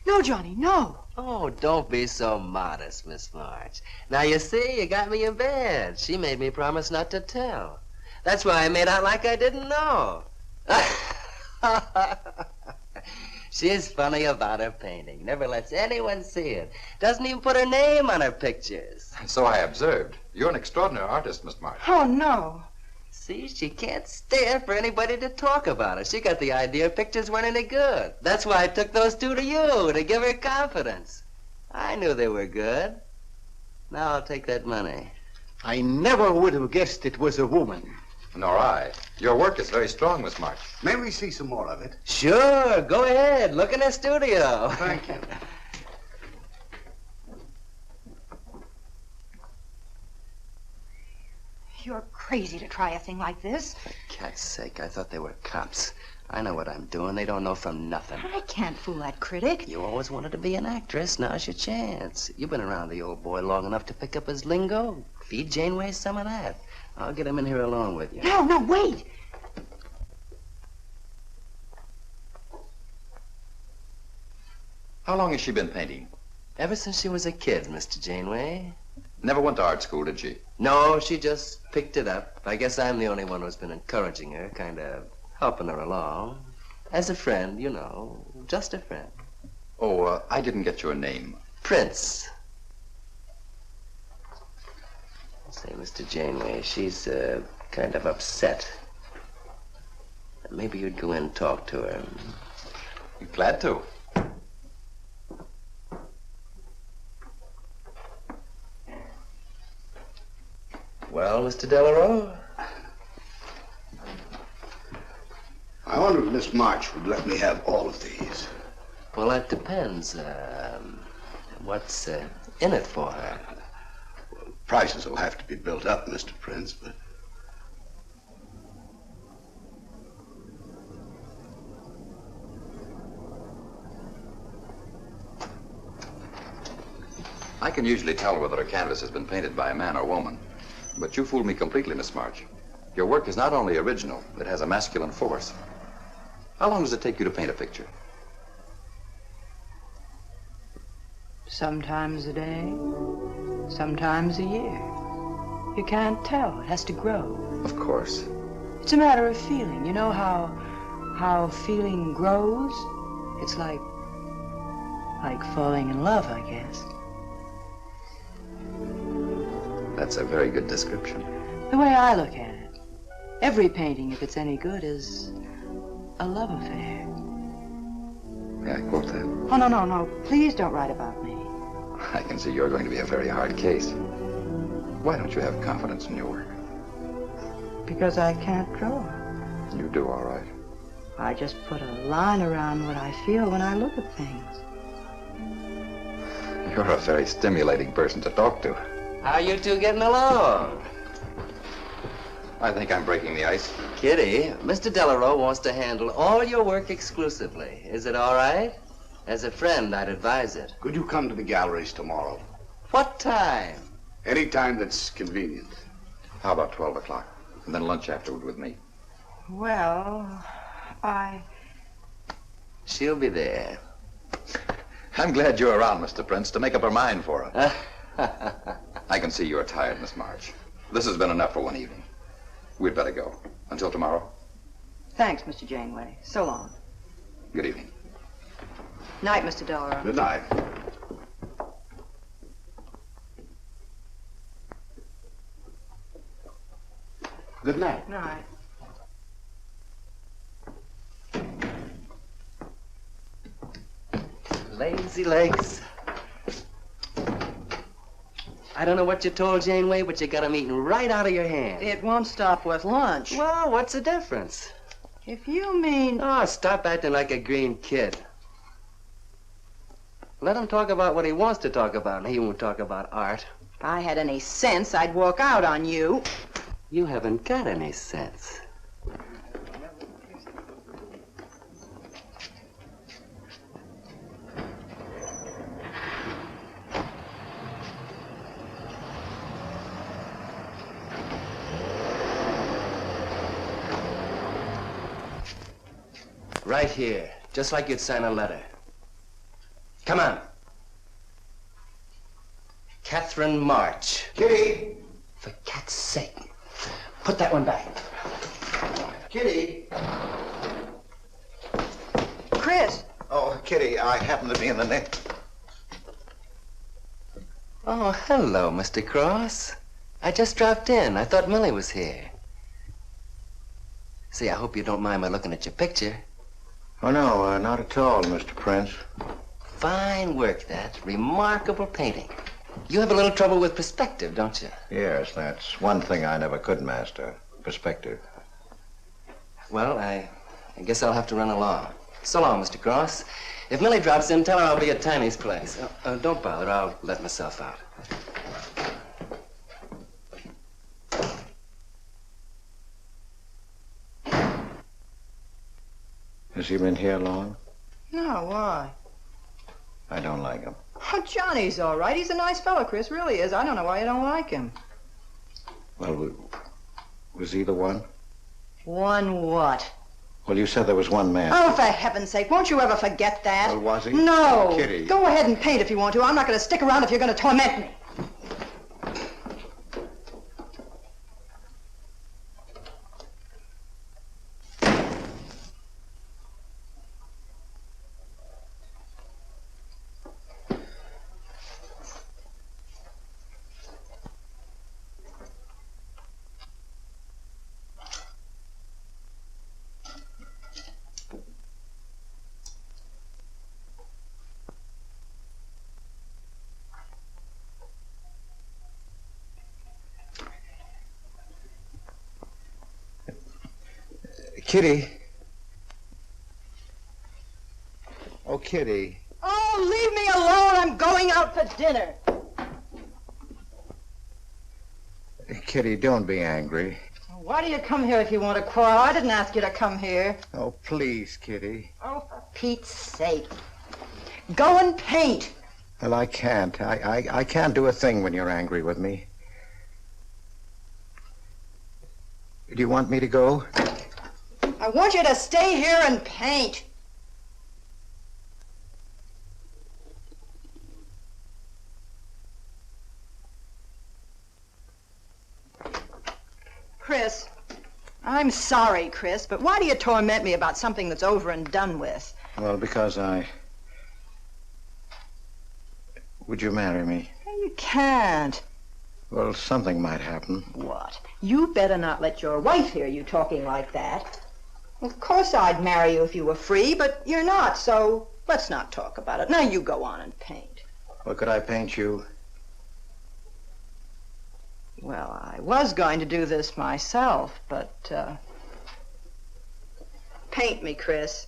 No, Johnny, no. Oh, don't be so modest, Miss March. Now, you see, you got me in bed. She made me promise not to tell. That's why I made out like I didn't know. She's funny about her painting. Never lets anyone see it. Doesn't even put her name on her pictures. So I observed. You're an extraordinary artist, Miss March. Oh, no. See, she can't stand for anybody to talk about her. She got the idea her pictures weren't any good. That's why I took those two to you, to give her confidence. I knew they were good. Now I'll take that money. I never would have guessed it was a woman. Nor I. Your work is very strong, Miss March. May we see some more of it? Sure, go ahead. Look in the studio. Thank you. You're crazy to try a thing like this. For cat's sake, I thought they were cops. I know what I'm doing. They don't know from nothing. I can't fool that critic. You always wanted to be an actress. Now's your chance. You've been around the old boy long enough to pick up his lingo. Feed Janeway some of that. I'll get him in here alone with you. No, wait. How long has she been painting? Ever since she was a kid, Mr. Janeway. Never went to art school, did she? No, she just picked it up. I guess I'm the only one who's been encouraging her, kind of helping her along. As a friend, you know, just a friend. Oh, I didn't get your name. Prince. Say, Mr. Janeway, she's kind of upset. Maybe you'd go in and talk to her. Glad to. Well, Mr. Delarue? I wonder if Miss March would let me have all of these. Well, that depends. What's in it for her? Well, prices will have to be built up, Mr. Prince, but... I can usually tell whether a canvas has been painted by a man or woman. But you fooled me completely, Miss March. Your work is not only original, it has a masculine force. How long does it take you to paint a picture? Sometimes a day, sometimes a year. You can't tell. It has to grow. Of course. It's a matter of feeling. You know how feeling grows? It's like falling in love, I guess. That's a very good description. The way I look at it, every painting, if it's any good, is a love affair. May I quote that? Oh, no. Please don't write about me. I can see you're going to be a very hard case. Why don't you have confidence in your work? Because I can't draw. You do all right. I just put a line around what I feel when I look at things. You're a very stimulating person to talk to. How you two getting along? I think I'm breaking the ice. Kitty, Mr. Delarue wants to handle all your work exclusively. Is it all right? As a friend, I'd advise it. Could you come to the galleries tomorrow? What time? Any time that's convenient. How about 12 o'clock? And then lunch afterward with me. Well, She'll be there. I'm glad you're around, Mr. Prince, to make up our mind for her. I can see you're tired, Miss March. This has been enough for one evening. We'd better go. Until tomorrow. Thanks, Mr. Janeway. So long. Good evening. Night, Mr. Delarue. Good night. Good night. Night. Lazy legs. I don't know what you told Janeway, but you got 'em eating right out of your hand. it won't stop with lunch. Well, what's the difference? If you mean... Oh, stop acting like a green kid. Let him talk about what he wants to talk about, and he won't talk about art. If I had any sense, I'd walk out on you. You haven't got any sense. Right here, just like you'd sign a letter. Come on. Catherine March. Kitty! For cat's sake. Put that one back. Kitty! Chris! Oh, Kitty, I happen to be in the next. Oh, hello, Mr. Cross. I just dropped in. I thought Millie was here. See, I hope you don't mind my looking at your picture. Oh, no, not at all, Mr. Prince. Fine work, that. Remarkable painting. You have a little trouble with perspective, don't you? Yes, that's one thing I never could master. Perspective. Well, I guess I'll have to run along. So long, Mr. Cross. If Millie drops in, tell her I'll be at Tiny's place. Don't bother. I'll let myself out. Has he been here long? No, why? I don't like him. Oh, Johnny's all right. He's a nice fellow, Chris, really is. I don't know why you don't like him. Well, was he the one? One what? Well, you said there was one man. Oh, for heaven's sake, won't you ever forget that? Well, was he? No. Kitty. Go ahead and paint if you want to. I'm not going to stick around if you're going to torment me. Kitty. Oh, Kitty. Oh, leave me alone. I'm going out for dinner. Kitty, don't be angry. Why do you come here if you want to quarrel? I didn't ask you to come here. Oh, please, Kitty. Oh, for Pete's sake. Go and paint. Well, I can't. I can't do a thing when you're angry with me. Do you want me to go? I want you to stay here and paint. Chris, I'm sorry, Chris, but why do you torment me about something that's over and done with? Well, because Would you marry me? You can't. Well, something might happen. What? You better not let your wife hear you talking like that. Of course I'd marry you if you were free, but you're not, so let's not talk about it. Now you go on and paint. Well, could I paint you? Well, I was going to do this myself, but, paint me, Chris.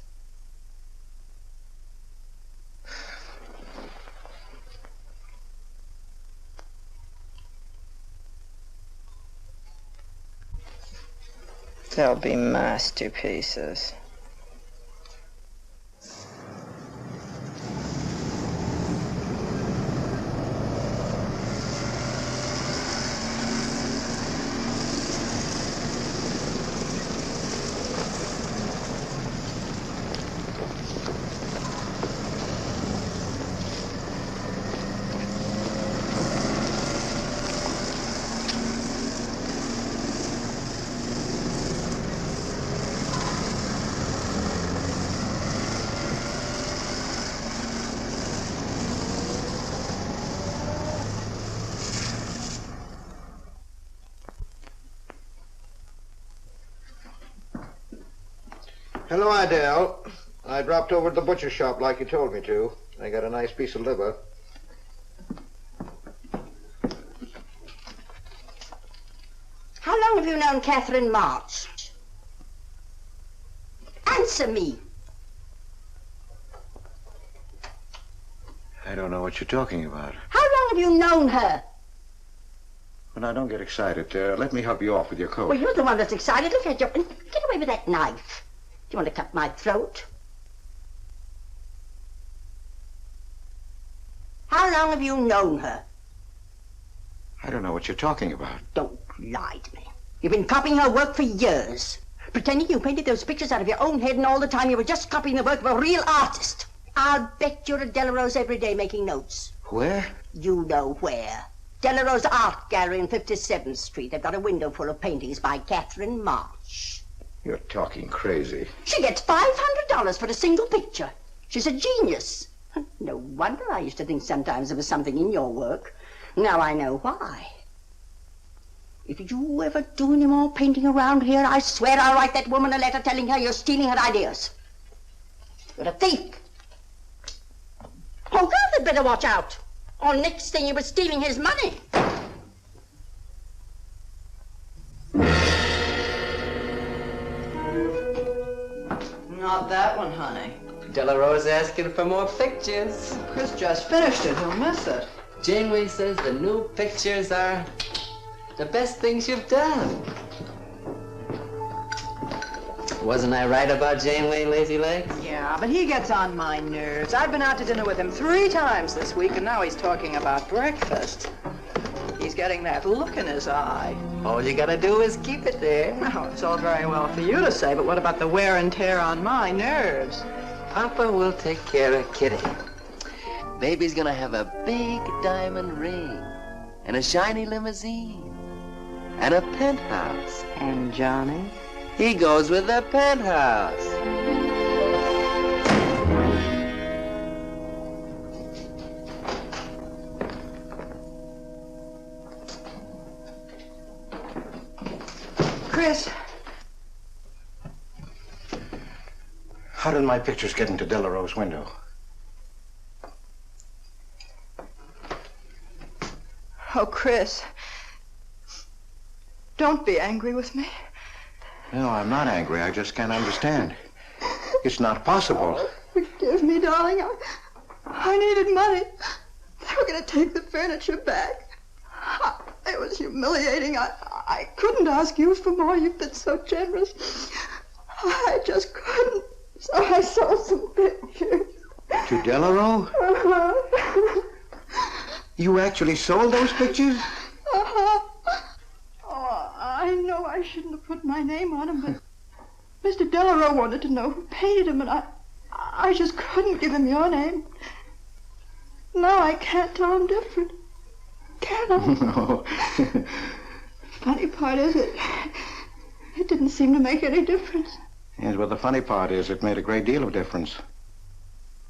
They'll be masterpieces. Hello, Adele. I dropped over at the butcher shop like you told me to. I got a nice piece of liver. How long have you known Catherine March? Answer me. I don't know what you're talking about. How long have you known her? But now, don't get excited. Let me help you off with your coat. Well, you're the one that's excited. Look at you. Get away with that knife. Do you want to cut my throat? How long have you known her? I don't know what you're talking about. Don't lie to me. You've been copying her work for years. Pretending you painted those pictures out of your own head, and all the time you were just copying the work of a real artist. I'll bet you're at Delarose every day making notes. Where? You know where. Delarose Art Gallery in 57th Street. They've got a window full of paintings by Catherine March. You're talking crazy. She gets $500 for a single picture. She's a genius. No wonder I used to think sometimes there was something in your work. Now I know why. If you ever do any more painting around here, I swear I'll write that woman a letter telling her you're stealing her ideas. You're a thief. Oh, God, they'd better watch out. Or next thing you were stealing his money. Not that one, honey. Delarose asking for more pictures. Chris just finished it. He'll miss it. Janeway says the new pictures are the best things you've done. Wasn't I right about Janeway, Lazy Legs? Yeah, but he gets on my nerves. I've been out to dinner with him 3 times this week, and now he's talking about breakfast. He's getting that look in his eye. All you gotta do is keep it there. Well, it's all very well for you to say, but what about the wear and tear on my nerves? Papa will take care of Kitty. Baby's gonna have a big diamond ring, and a shiny limousine, and a penthouse. And Johnny? He goes with the penthouse. Chris. How did my pictures get into Delarose's window? Oh, Chris. Don't be angry with me. No, I'm not angry. I just can't understand. It's not possible. Forgive me, darling. I needed money. They were going to take the furniture back. It was humiliating. I couldn't ask you for more. You've been so generous. I just couldn't. So I sold some pictures. To Delarose? Uh-huh. You actually sold those pictures? Uh-huh. Oh, I know I shouldn't have put my name on them, but Mr. Delarose wanted to know who painted him, and I just couldn't give him your name. Now I can't tell him different. Can I? No. Funny part is it didn't seem to make any difference. Yes, well, the funny part is it made a great deal of difference.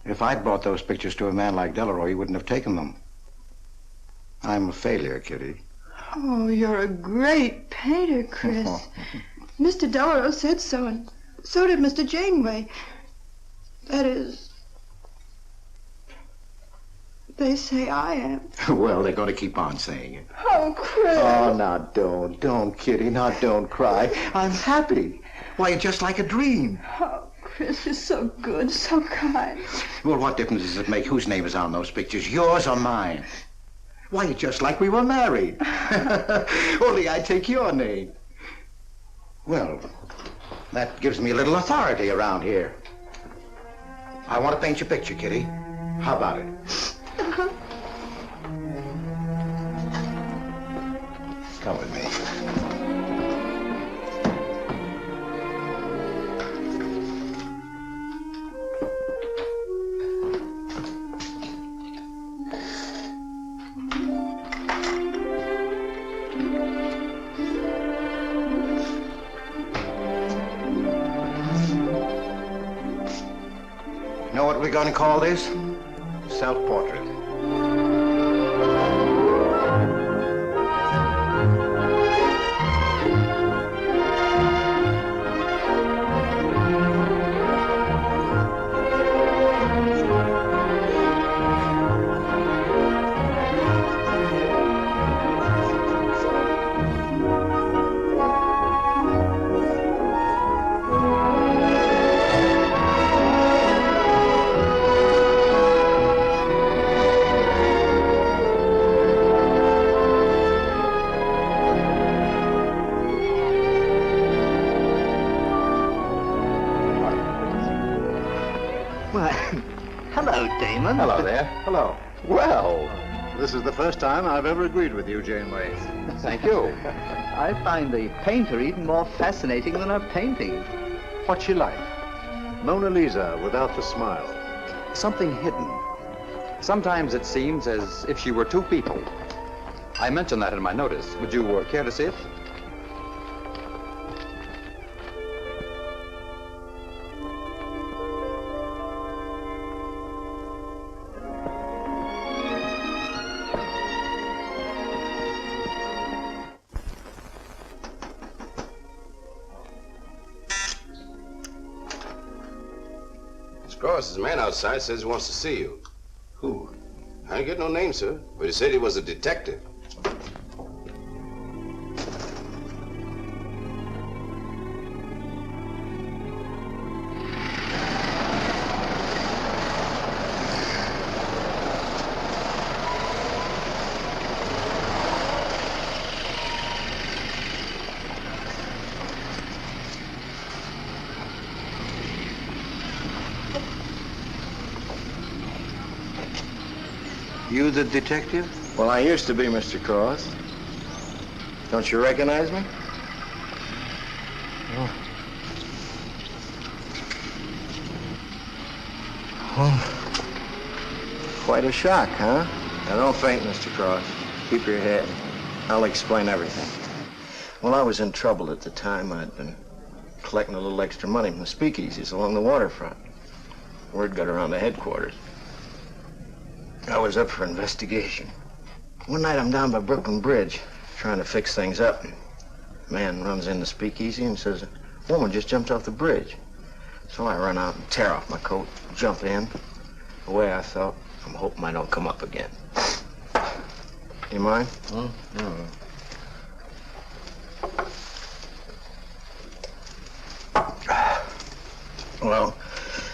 If I'd brought those pictures to a man like Delarose, he wouldn't have taken them. I'm a failure, Kitty. Oh, you're a great painter, Chris. Mr. Delarose said so, and so did Mr. Janeway. That is, they say I am. Well, they're going to keep on saying it. Oh, Chris. Oh, now don't, Kitty. Now don't cry. I'm happy. Why, it's just like a dream. Oh, Chris, you're so good, so kind. Well, what difference does it make whose name is on those pictures, yours or mine? Why, it's just like we were married. Only I take your name. Well, that gives me a little authority around here. I want to paint your picture, Kitty. How about it? Come with me. Know what we're going to call this? Self-portrait. Hello there. Hello. Well, this is the first time I've ever agreed with you, Janeway. Thank you. I find the painter even more fascinating than her painting. What's she like? Mona Lisa without the smile. Something hidden. Sometimes it seems as if she were two people. I mentioned that in my notice. Would you care to see it? Cross, his man outside says he wants to see you. Who? I didn't get no name, sir, but he said he was a detective. You the detective? Well, I used to be, Mr. Cross. Don't you recognize me? Oh. Oh. Quite a shock, huh? Now, don't faint, Mr. Cross. Keep your head. I'll explain everything. Well, I was in trouble at the time. I'd been collecting a little extra money from the speakeasies along the waterfront. Word got around to headquarters. I was up for investigation. One night I'm down by Brooklyn Bridge, trying to fix things up. A man runs in the speakeasy and says, a woman just jumped off the bridge. So I run out and tear off my coat, jump in. The way I felt, I'm hoping I don't come up again. You mind? No. Well,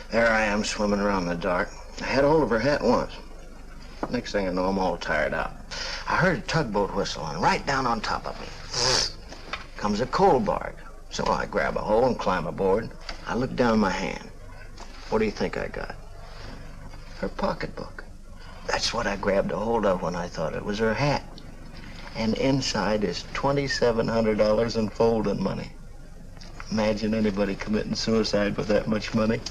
there I am swimming around in the dark. I had hold of her hat once. Next thing I know, I'm all tired out. I heard a tugboat whistle, and right down on top of me comes a coal barge. So I grab a hole and climb aboard. I look down my hand. What do you think I got? Her pocketbook. That's what I grabbed a hold of when I thought it was her hat. And inside is $2,700 in folding money. Imagine anybody committing suicide with that much money.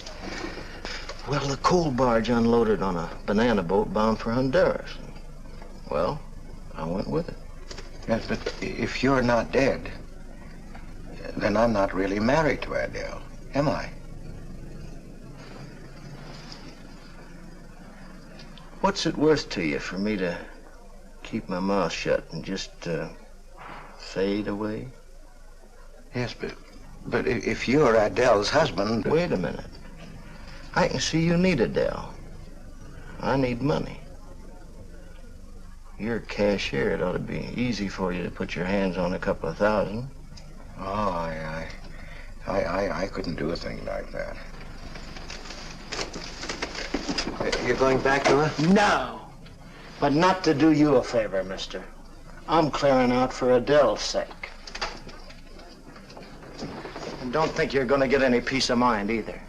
Well, the coal barge unloaded on a banana boat bound for Honduras. Well, I went with it. Yes, but if you're not dead, then I'm not really married to Adele, am I? What's it worth to you for me to keep my mouth shut and just fade away? Yes, but if you're Adele's husband... Wait a minute. I can see you need Adele. I need money. You're a cashier. It ought to be easy for you to put your hands on a couple of thousand. Oh, I couldn't do a thing like that. You're going back to her? No. But not to do you a favor, mister. I'm clearing out for Adele's sake. And don't think you're going to get any peace of mind either.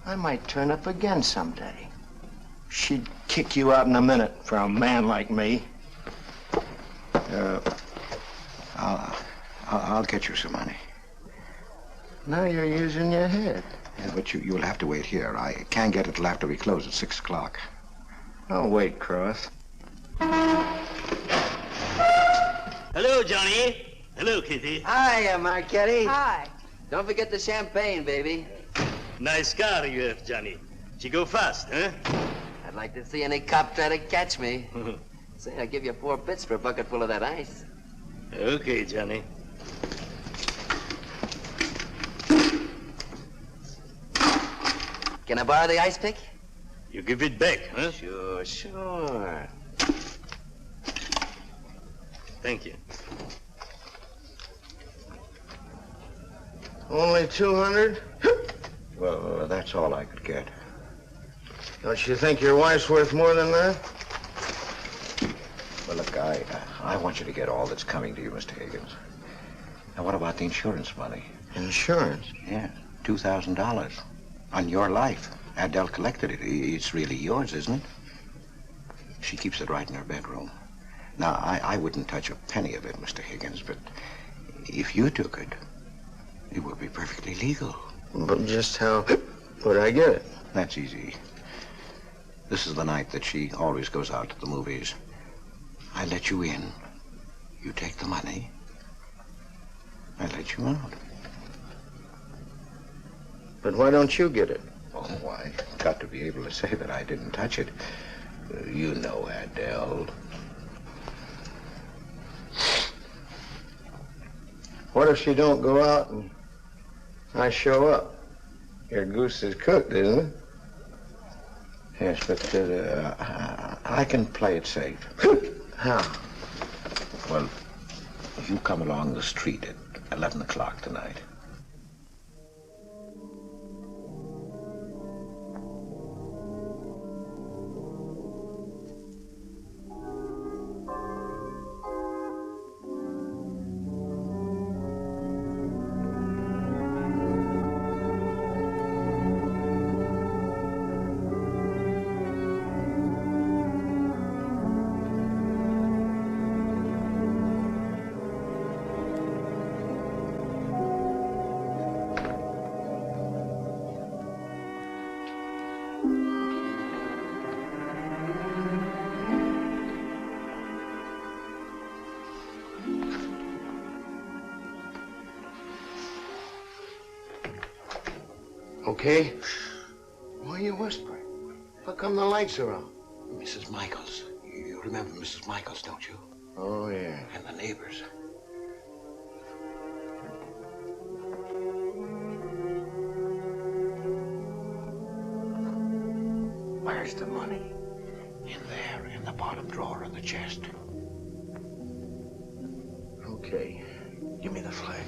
I might turn up again someday. She'd kick you out in a minute for a man like me. I'll get you some money. Now you're using your head. Yeah, but you'll have to wait here. I can't get it till after we close at 6 o'clock. I'll wait, Cross. Hello, Johnny. Hello, Kitty. Hiya, Marquetti. Hi. Don't forget the champagne, baby. Nice car you have, Johnny. She go fast, huh? I'd like to see any cop try to catch me. Say, I'll give you 4 bits for a bucket full of that ice. Okay, Johnny. Can I borrow the ice pick? You give it back, huh? Sure. Thank you. Only 200? Well, that's all I could get. Don't you think your wife's worth more than that? Well, look, I want you to get all that's coming to you, Mr. Higgins. Now, what about the insurance money? Insurance? Yeah, $2,000 on your life. Adele collected it. It's really yours, isn't it? She keeps it right in her bedroom. Now, I wouldn't touch a penny of it, Mr. Higgins, but if you took it, it would be perfectly legal. But just how would I get it? That's easy. This is the night that she always goes out to the movies. I let you in. You take the money. I let you out. But why don't you get it? Oh, I got to be able to say that I didn't touch it. You know Adele. What if she don't go out and I show up? Your goose is cooked, isn't it? Yes, but I can play it safe. How? Well, you come along the street at 11 o'clock tonight. Okay? Why are you whispering? How come the lights are on? Mrs. Michaels. You remember Mrs. Michaels, don't you? Oh, yeah. And the neighbors. Where's the money? In there, in the bottom drawer of the chest. Okay. Give me the flash.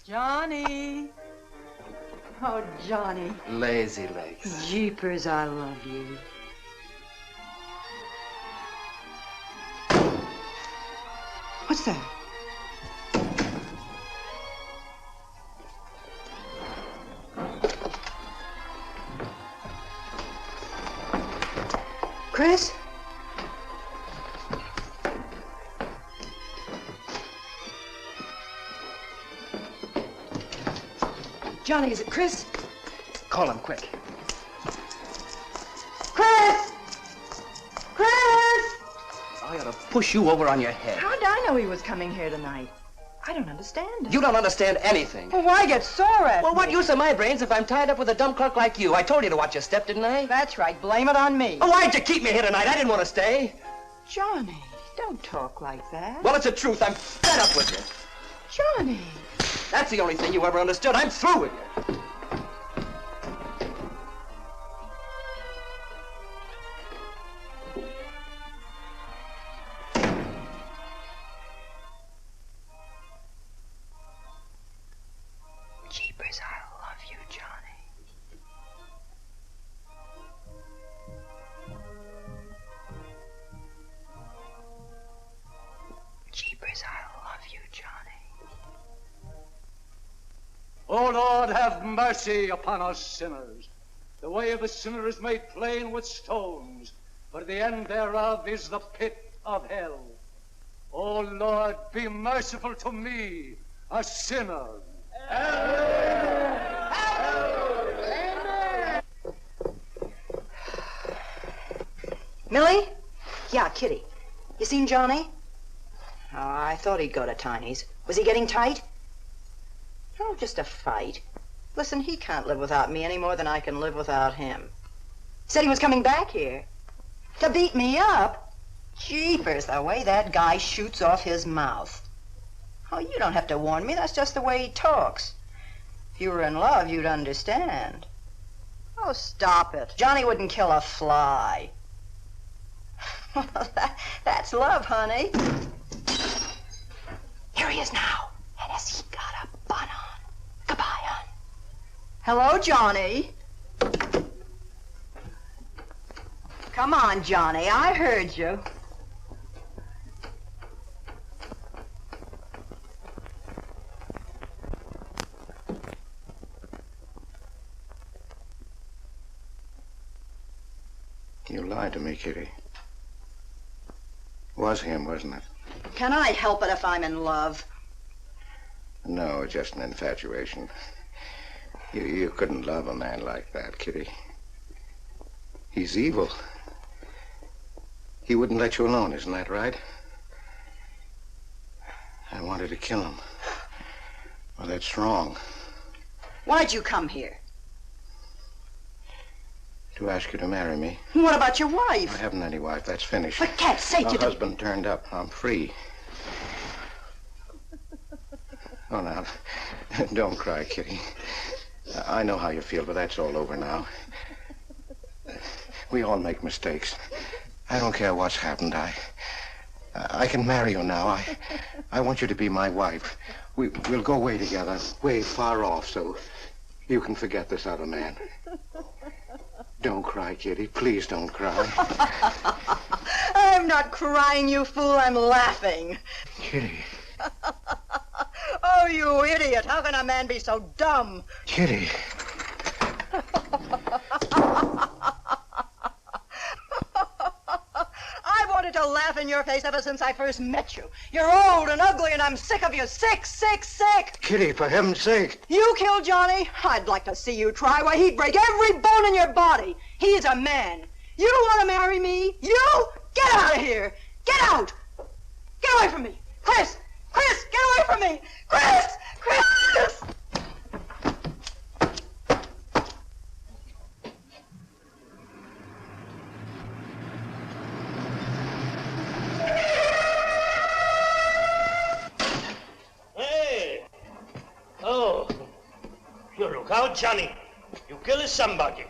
Johnny. Oh, Johnny. Lazy legs. Jeepers, I love you. What's that? Chris? Johnny, is it Chris? Call him quick. Chris! Chris! I ought to push you over on your head. How'd I know he was coming here tonight? I don't understand it. You don't understand anything. Well, why get sore at Well, me? what use are my brains if I'm tied up with a dumb clerk like you? I told you to watch your step, didn't I? That's right. Blame it on me. Oh, why'd you keep me here tonight? I didn't want to stay. Johnny, don't talk like that. Well, it's the truth. I'm fed up with you. Johnny. That's the only thing you ever understood. I'm through with you. Jeepers, I love you, Johnny. Jeepers, I love you, Johnny. O Lord, have mercy upon us sinners. The way of the sinner is made plain with stones, but the end thereof is the pit of hell. O Lord, be merciful to me, a sinner. Millie? Yeah, Kitty. You seen Johnny? Oh, I thought he'd go to Tiny's. Was he getting tight? Oh, just a fight. Listen, he can't live without me any more than I can live without him. Said he was coming back here. To beat me up? Jeepers, the way that guy shoots off his mouth. Oh, you don't have to warn me. That's just the way he talks. If you were in love, you'd understand. Oh, stop it. Johnny wouldn't kill a fly. That's love, honey. Here he is now. And has he got a bun on? Goodbye, hon. Hello, Johnny. Come on, Johnny. I heard you. You lied to me, Kitty. Was him, wasn't it? Can I help it if I'm in love? No, just an infatuation. You couldn't love a man like that, Kitty. He's evil. He wouldn't let you alone, isn't that right? I wanted to kill him. Well, that's wrong. Why'd you come here? To ask you to marry me. What about your wife? I haven't any wife. That's finished. For cat's sake, My you... husband turned up. I'm free. Oh, now, don't cry, Kitty. I know how you feel, but that's all over now. We all make mistakes. I don't care what's happened. I can marry you now. I want you to be my wife. We'll go away together, way far off, so you can forget this other man. Don't cry, Kitty. Please don't cry. I'm not crying, you fool. I'm laughing. Kitty. Oh, you idiot. How can a man be so dumb? Kitty. I wanted to laugh in your face ever since I first met you. You're old and ugly, and I'm sick of you. Sick, sick, sick. Kitty, for heaven's sake. You killed Johnny? I'd like to see you try. Why, he'd break every bone in your body. He's a man. You want to marry me? You? Get out of here. Get out. Get away from me. Chris! Chris, get away from me. Chris! Chris! Hey! Oh, you look out, Johnny. You kill somebody.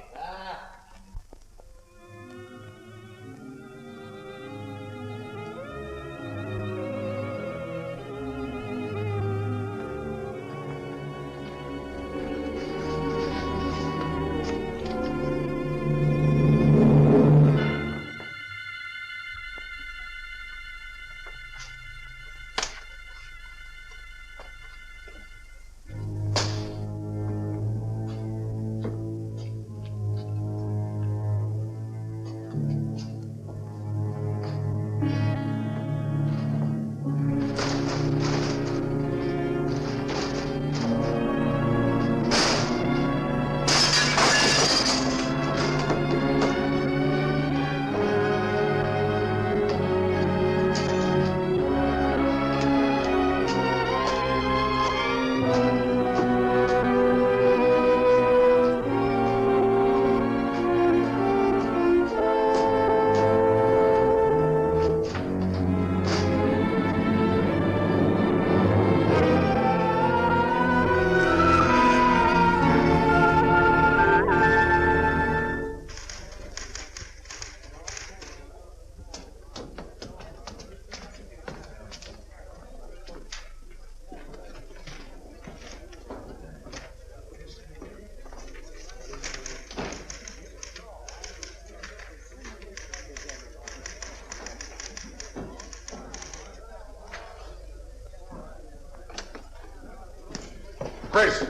Chris!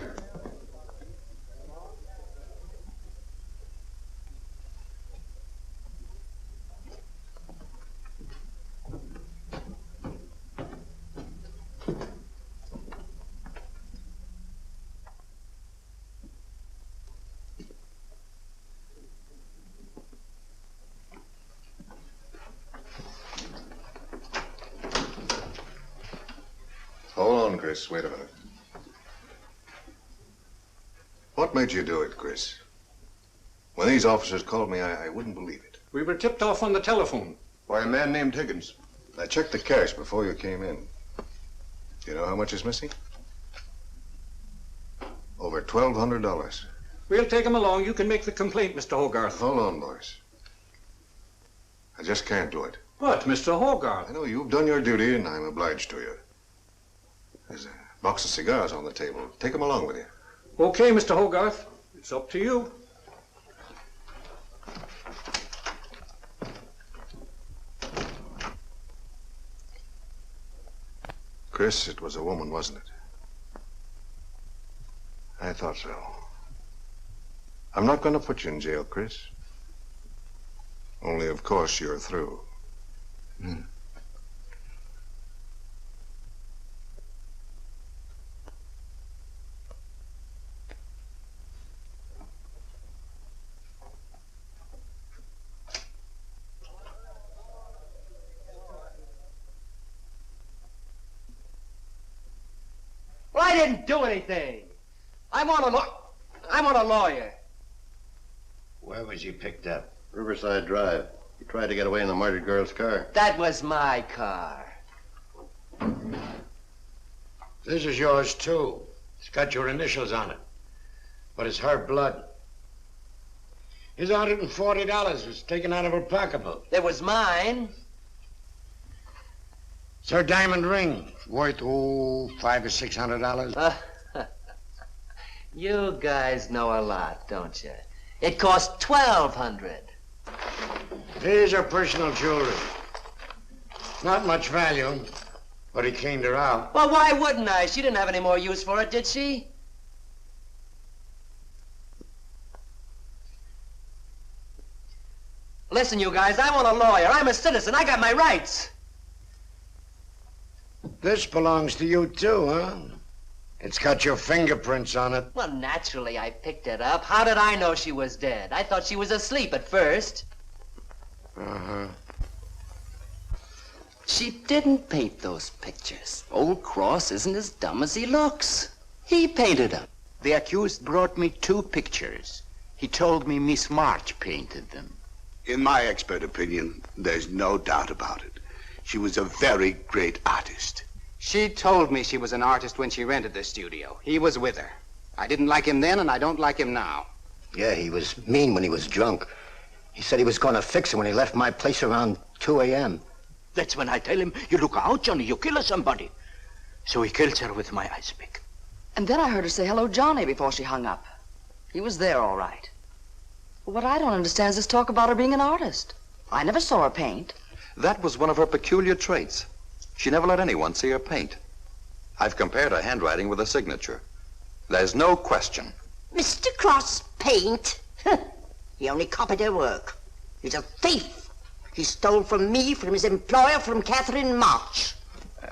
Hold on, Chris. Wait a minute. What made you do it, Chris? When these officers called me, I wouldn't believe it. We were tipped off on the telephone. By a man named Higgins. I checked the cash before you came in. You know how much is missing? Over $1,200. We'll take him along. You can make the complaint, Mr. Hogarth. Hold on, boys. I just can't do it. What, Mr. Hogarth? I know you've done your duty, and I'm obliged to you. There's a box of cigars on the table. Take them along with you. Okay, Mr. Hogarth. It's up to you. Chris, it was a woman, wasn't it? I thought so. I'm not going to put you in jail, Chris. Only, of course, you're through. Well, I didn't do anything. I want a lawyer. Where was he picked up? Riverside Drive. He tried to get away in the murdered girl's car. That was my car. This is yours, too. It's got your initials on it. But it's her blood. His $140 was taken out of her pocketbook. It was mine. It's her diamond ring. Worth, $500 or $600. You guys know a lot, don't you? It cost $1,200. Here's her personal jewelry. Not much value, but he cleaned her out. Well, why wouldn't I? She didn't have any more use for it, did she? Listen, you guys, I want a lawyer. I'm a citizen. I got my rights. This belongs to you, too, huh? It's got your fingerprints on it. Well, naturally, I picked it up. How did I know she was dead? I thought she was asleep at first. Uh-huh. She didn't paint those pictures. Old Cross isn't as dumb as he looks. He painted them. The accused brought me 2 pictures. He told me Miss March painted them. In my expert opinion, there's no doubt about it. She was a very great artist. She told me she was an artist when she rented the studio. He was with her. I didn't like him then, and I don't like him now. Yeah, he was mean when he was drunk. He said he was going to fix her when he left my place around 2 a.m. That's when I tell him, you look out, Johnny, you kill somebody. So he kills her with my ice pick. And then I heard her say hello, Johnny, before she hung up. He was there, all right. But what I don't understand is this talk about her being an artist. I never saw her paint. That was one of her peculiar traits. She never let anyone see her paint. I've compared her handwriting with her signature. There's no question. Mr. Cross paint? He only copied her work. He's a thief. He stole from me, from his employer, from Catherine March.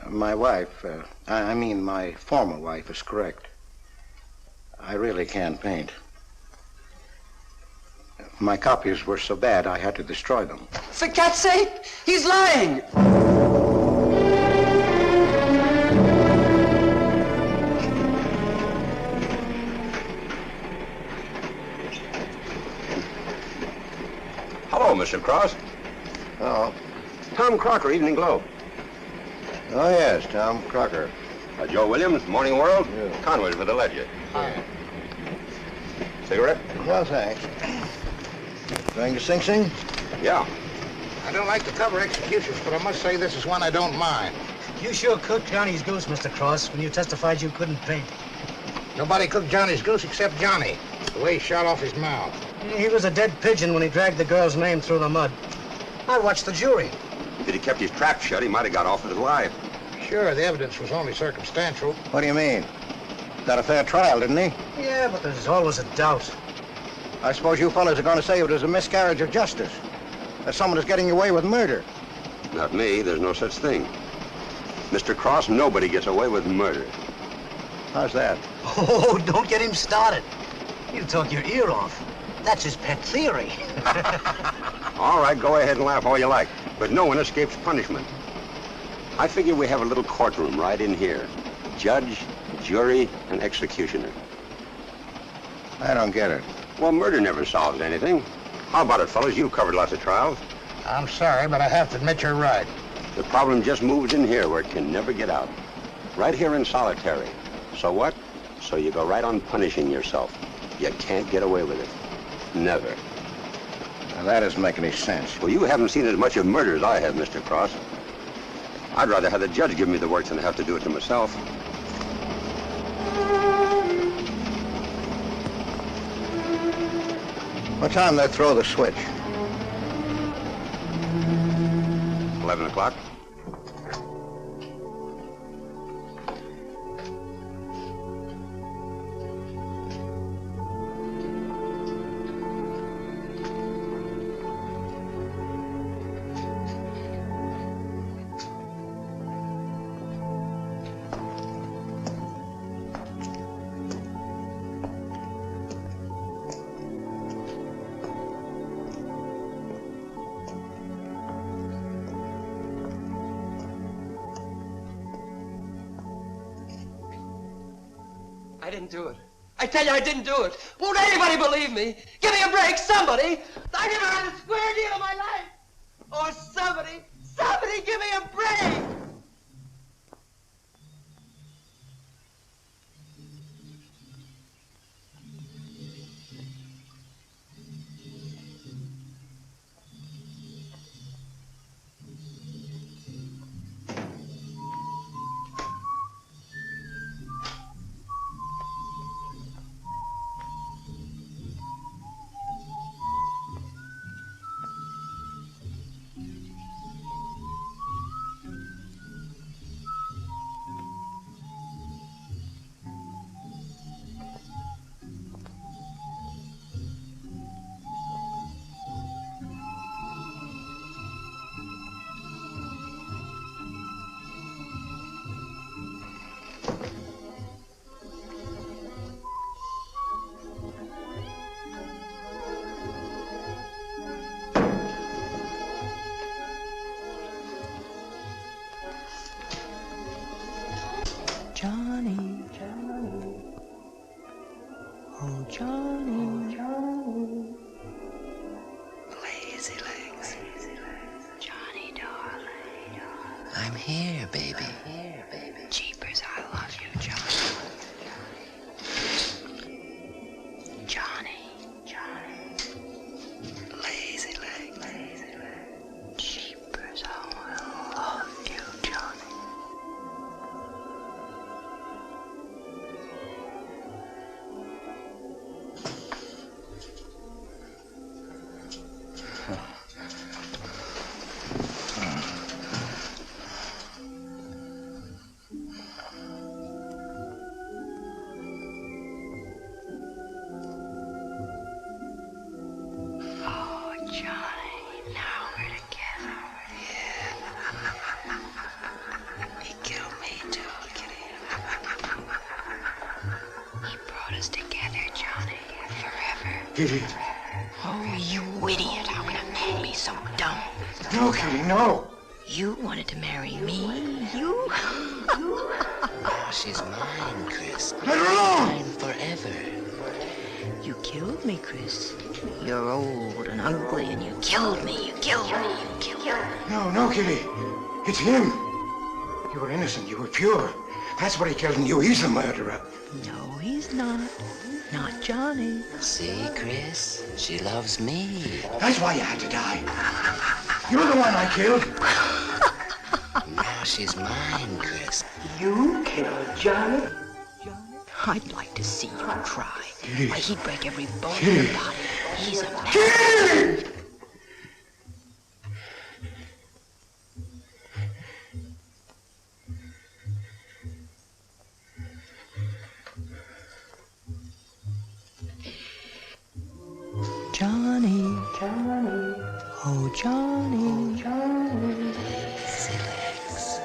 My wife, I mean my former wife, is correct. I really can't paint. My copies were so bad I had to destroy them. For God's sake, he's lying! Hello, Mr. Cross. Oh. Tom Crocker, Evening Globe. Oh, yes, Tom Crocker. Joe Williams, Morning World. Yeah. Conway for the Ledger. Yeah. Cigarette? No, thanks. Going to Sing Sing? Yeah. I don't like to cover executions, but I must say this is one I don't mind. You sure cooked Johnny's goose, Mr. Cross, when you testified you couldn't paint. Nobody cooked Johnny's goose except Johnny. The way he shot off his mouth. He was a dead pigeon when he dragged the girl's name through the mud. I watched the jury. If he'd kept his trap shut, he might have got off with his life. Sure, the evidence was only circumstantial. What do you mean? Got a fair trial, didn't he? Yeah, but there's always a doubt. I suppose you fellas are going to say it was a miscarriage of justice. That someone is getting away with murder. Not me. There's no such thing. Mr. Cross, nobody gets away with murder. How's that? Oh, don't get him started. He'll talk your ear off. That's his pet theory. All right, go ahead and laugh all you like, but no one escapes punishment. I figure we have a little courtroom right in here. Judge, jury, and executioner. I don't get it. Well, murder never solves anything. How about it, fellas? You've covered lots of trials. I'm sorry, but I have to admit you're right. The problem just moves in here where it can never get out. Right here in solitary. So what? So you go right on punishing yourself. You can't get away with it. Never. Now, that doesn't make any sense. Well, you haven't seen as much of murder as I have, Mr. Cross. I'd rather have the judge give me the work than have to do it to myself. What time they throw the switch? 11 o'clock. I didn't do it. I tell you, I didn't do it. Won't anybody believe me? Give me a break, somebody. I never had a square deal in my life. Or somebody give me a break. Johnny, Johnny, oh Johnny, Johnny, lazy legs, Johnny darling, I'm here, baby. Jeepers, I love you, Johnny. Johnny, lazy legs, Jeepers, I love you, Johnny. Idiot. Oh, you idiot. How can a man be so dumb? No, Kitty, no. You wanted to marry me. You? Now she's mine, Chris. Let her alone. Mine forever. You killed me, Chris. You're old and ugly, and you killed me. You killed me. You killed me. No, Kitty. It's him. You were innocent. You were pure. That's what he killed in you. He's the murderer. No, he's not. Not Johnny. See, Chris? She loves me. That's why you had to die. You're the one I killed. Now she's mine, Chris. You killed Johnny? I'd like to see you try. Kitty. Why, he'd break every bone in Kitty. your body. He's a man. Kitty! Johnny. Johnny. Lazy legs.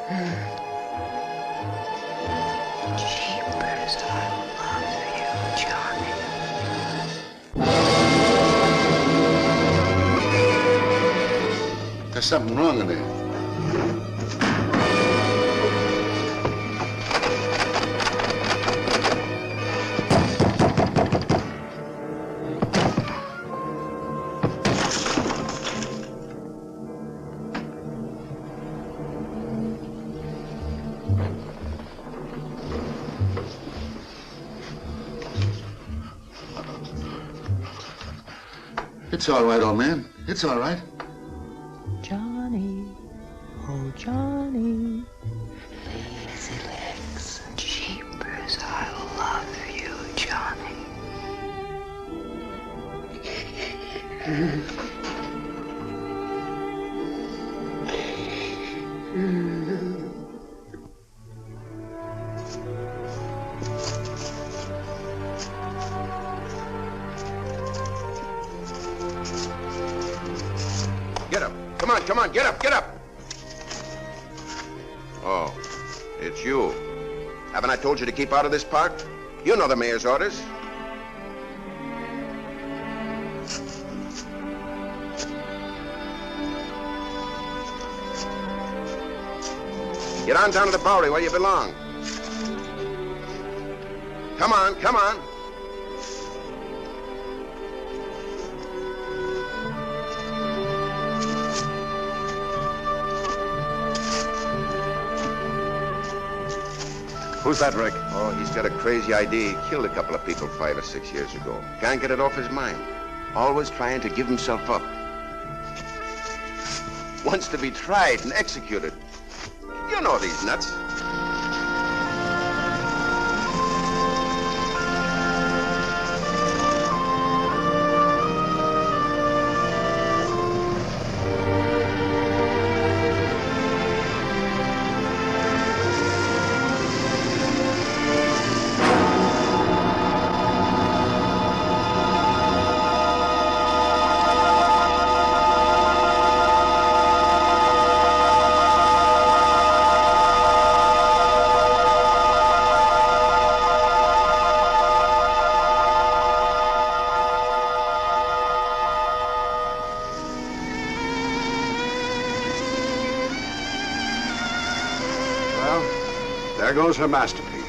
Jeepers, I love you, Johnny. There's something wrong in there. It's all right, old man. It's all right. Johnny, oh Johnny. Lazy legs. Jeepers, I love you, Johnny. Get up. Come on, get up. Oh, it's you. Haven't I told you to keep out of this park? You know the mayor's orders. Get on down to the Bowery where you belong. Come on. Who's that, Rick? Oh, he's got a crazy idea. He killed a couple of people 5 or 6 years ago. Can't get it off his mind. Always trying to give himself up. Wants to be tried and executed. You know these nuts. There goes her masterpiece.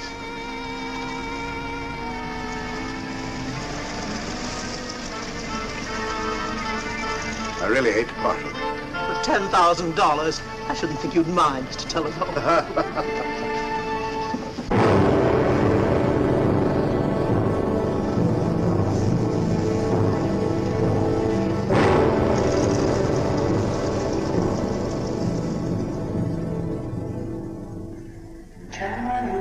I really hate to part with it. For $10,000, I shouldn't think you'd mind, Mr. Telephone. Johnny.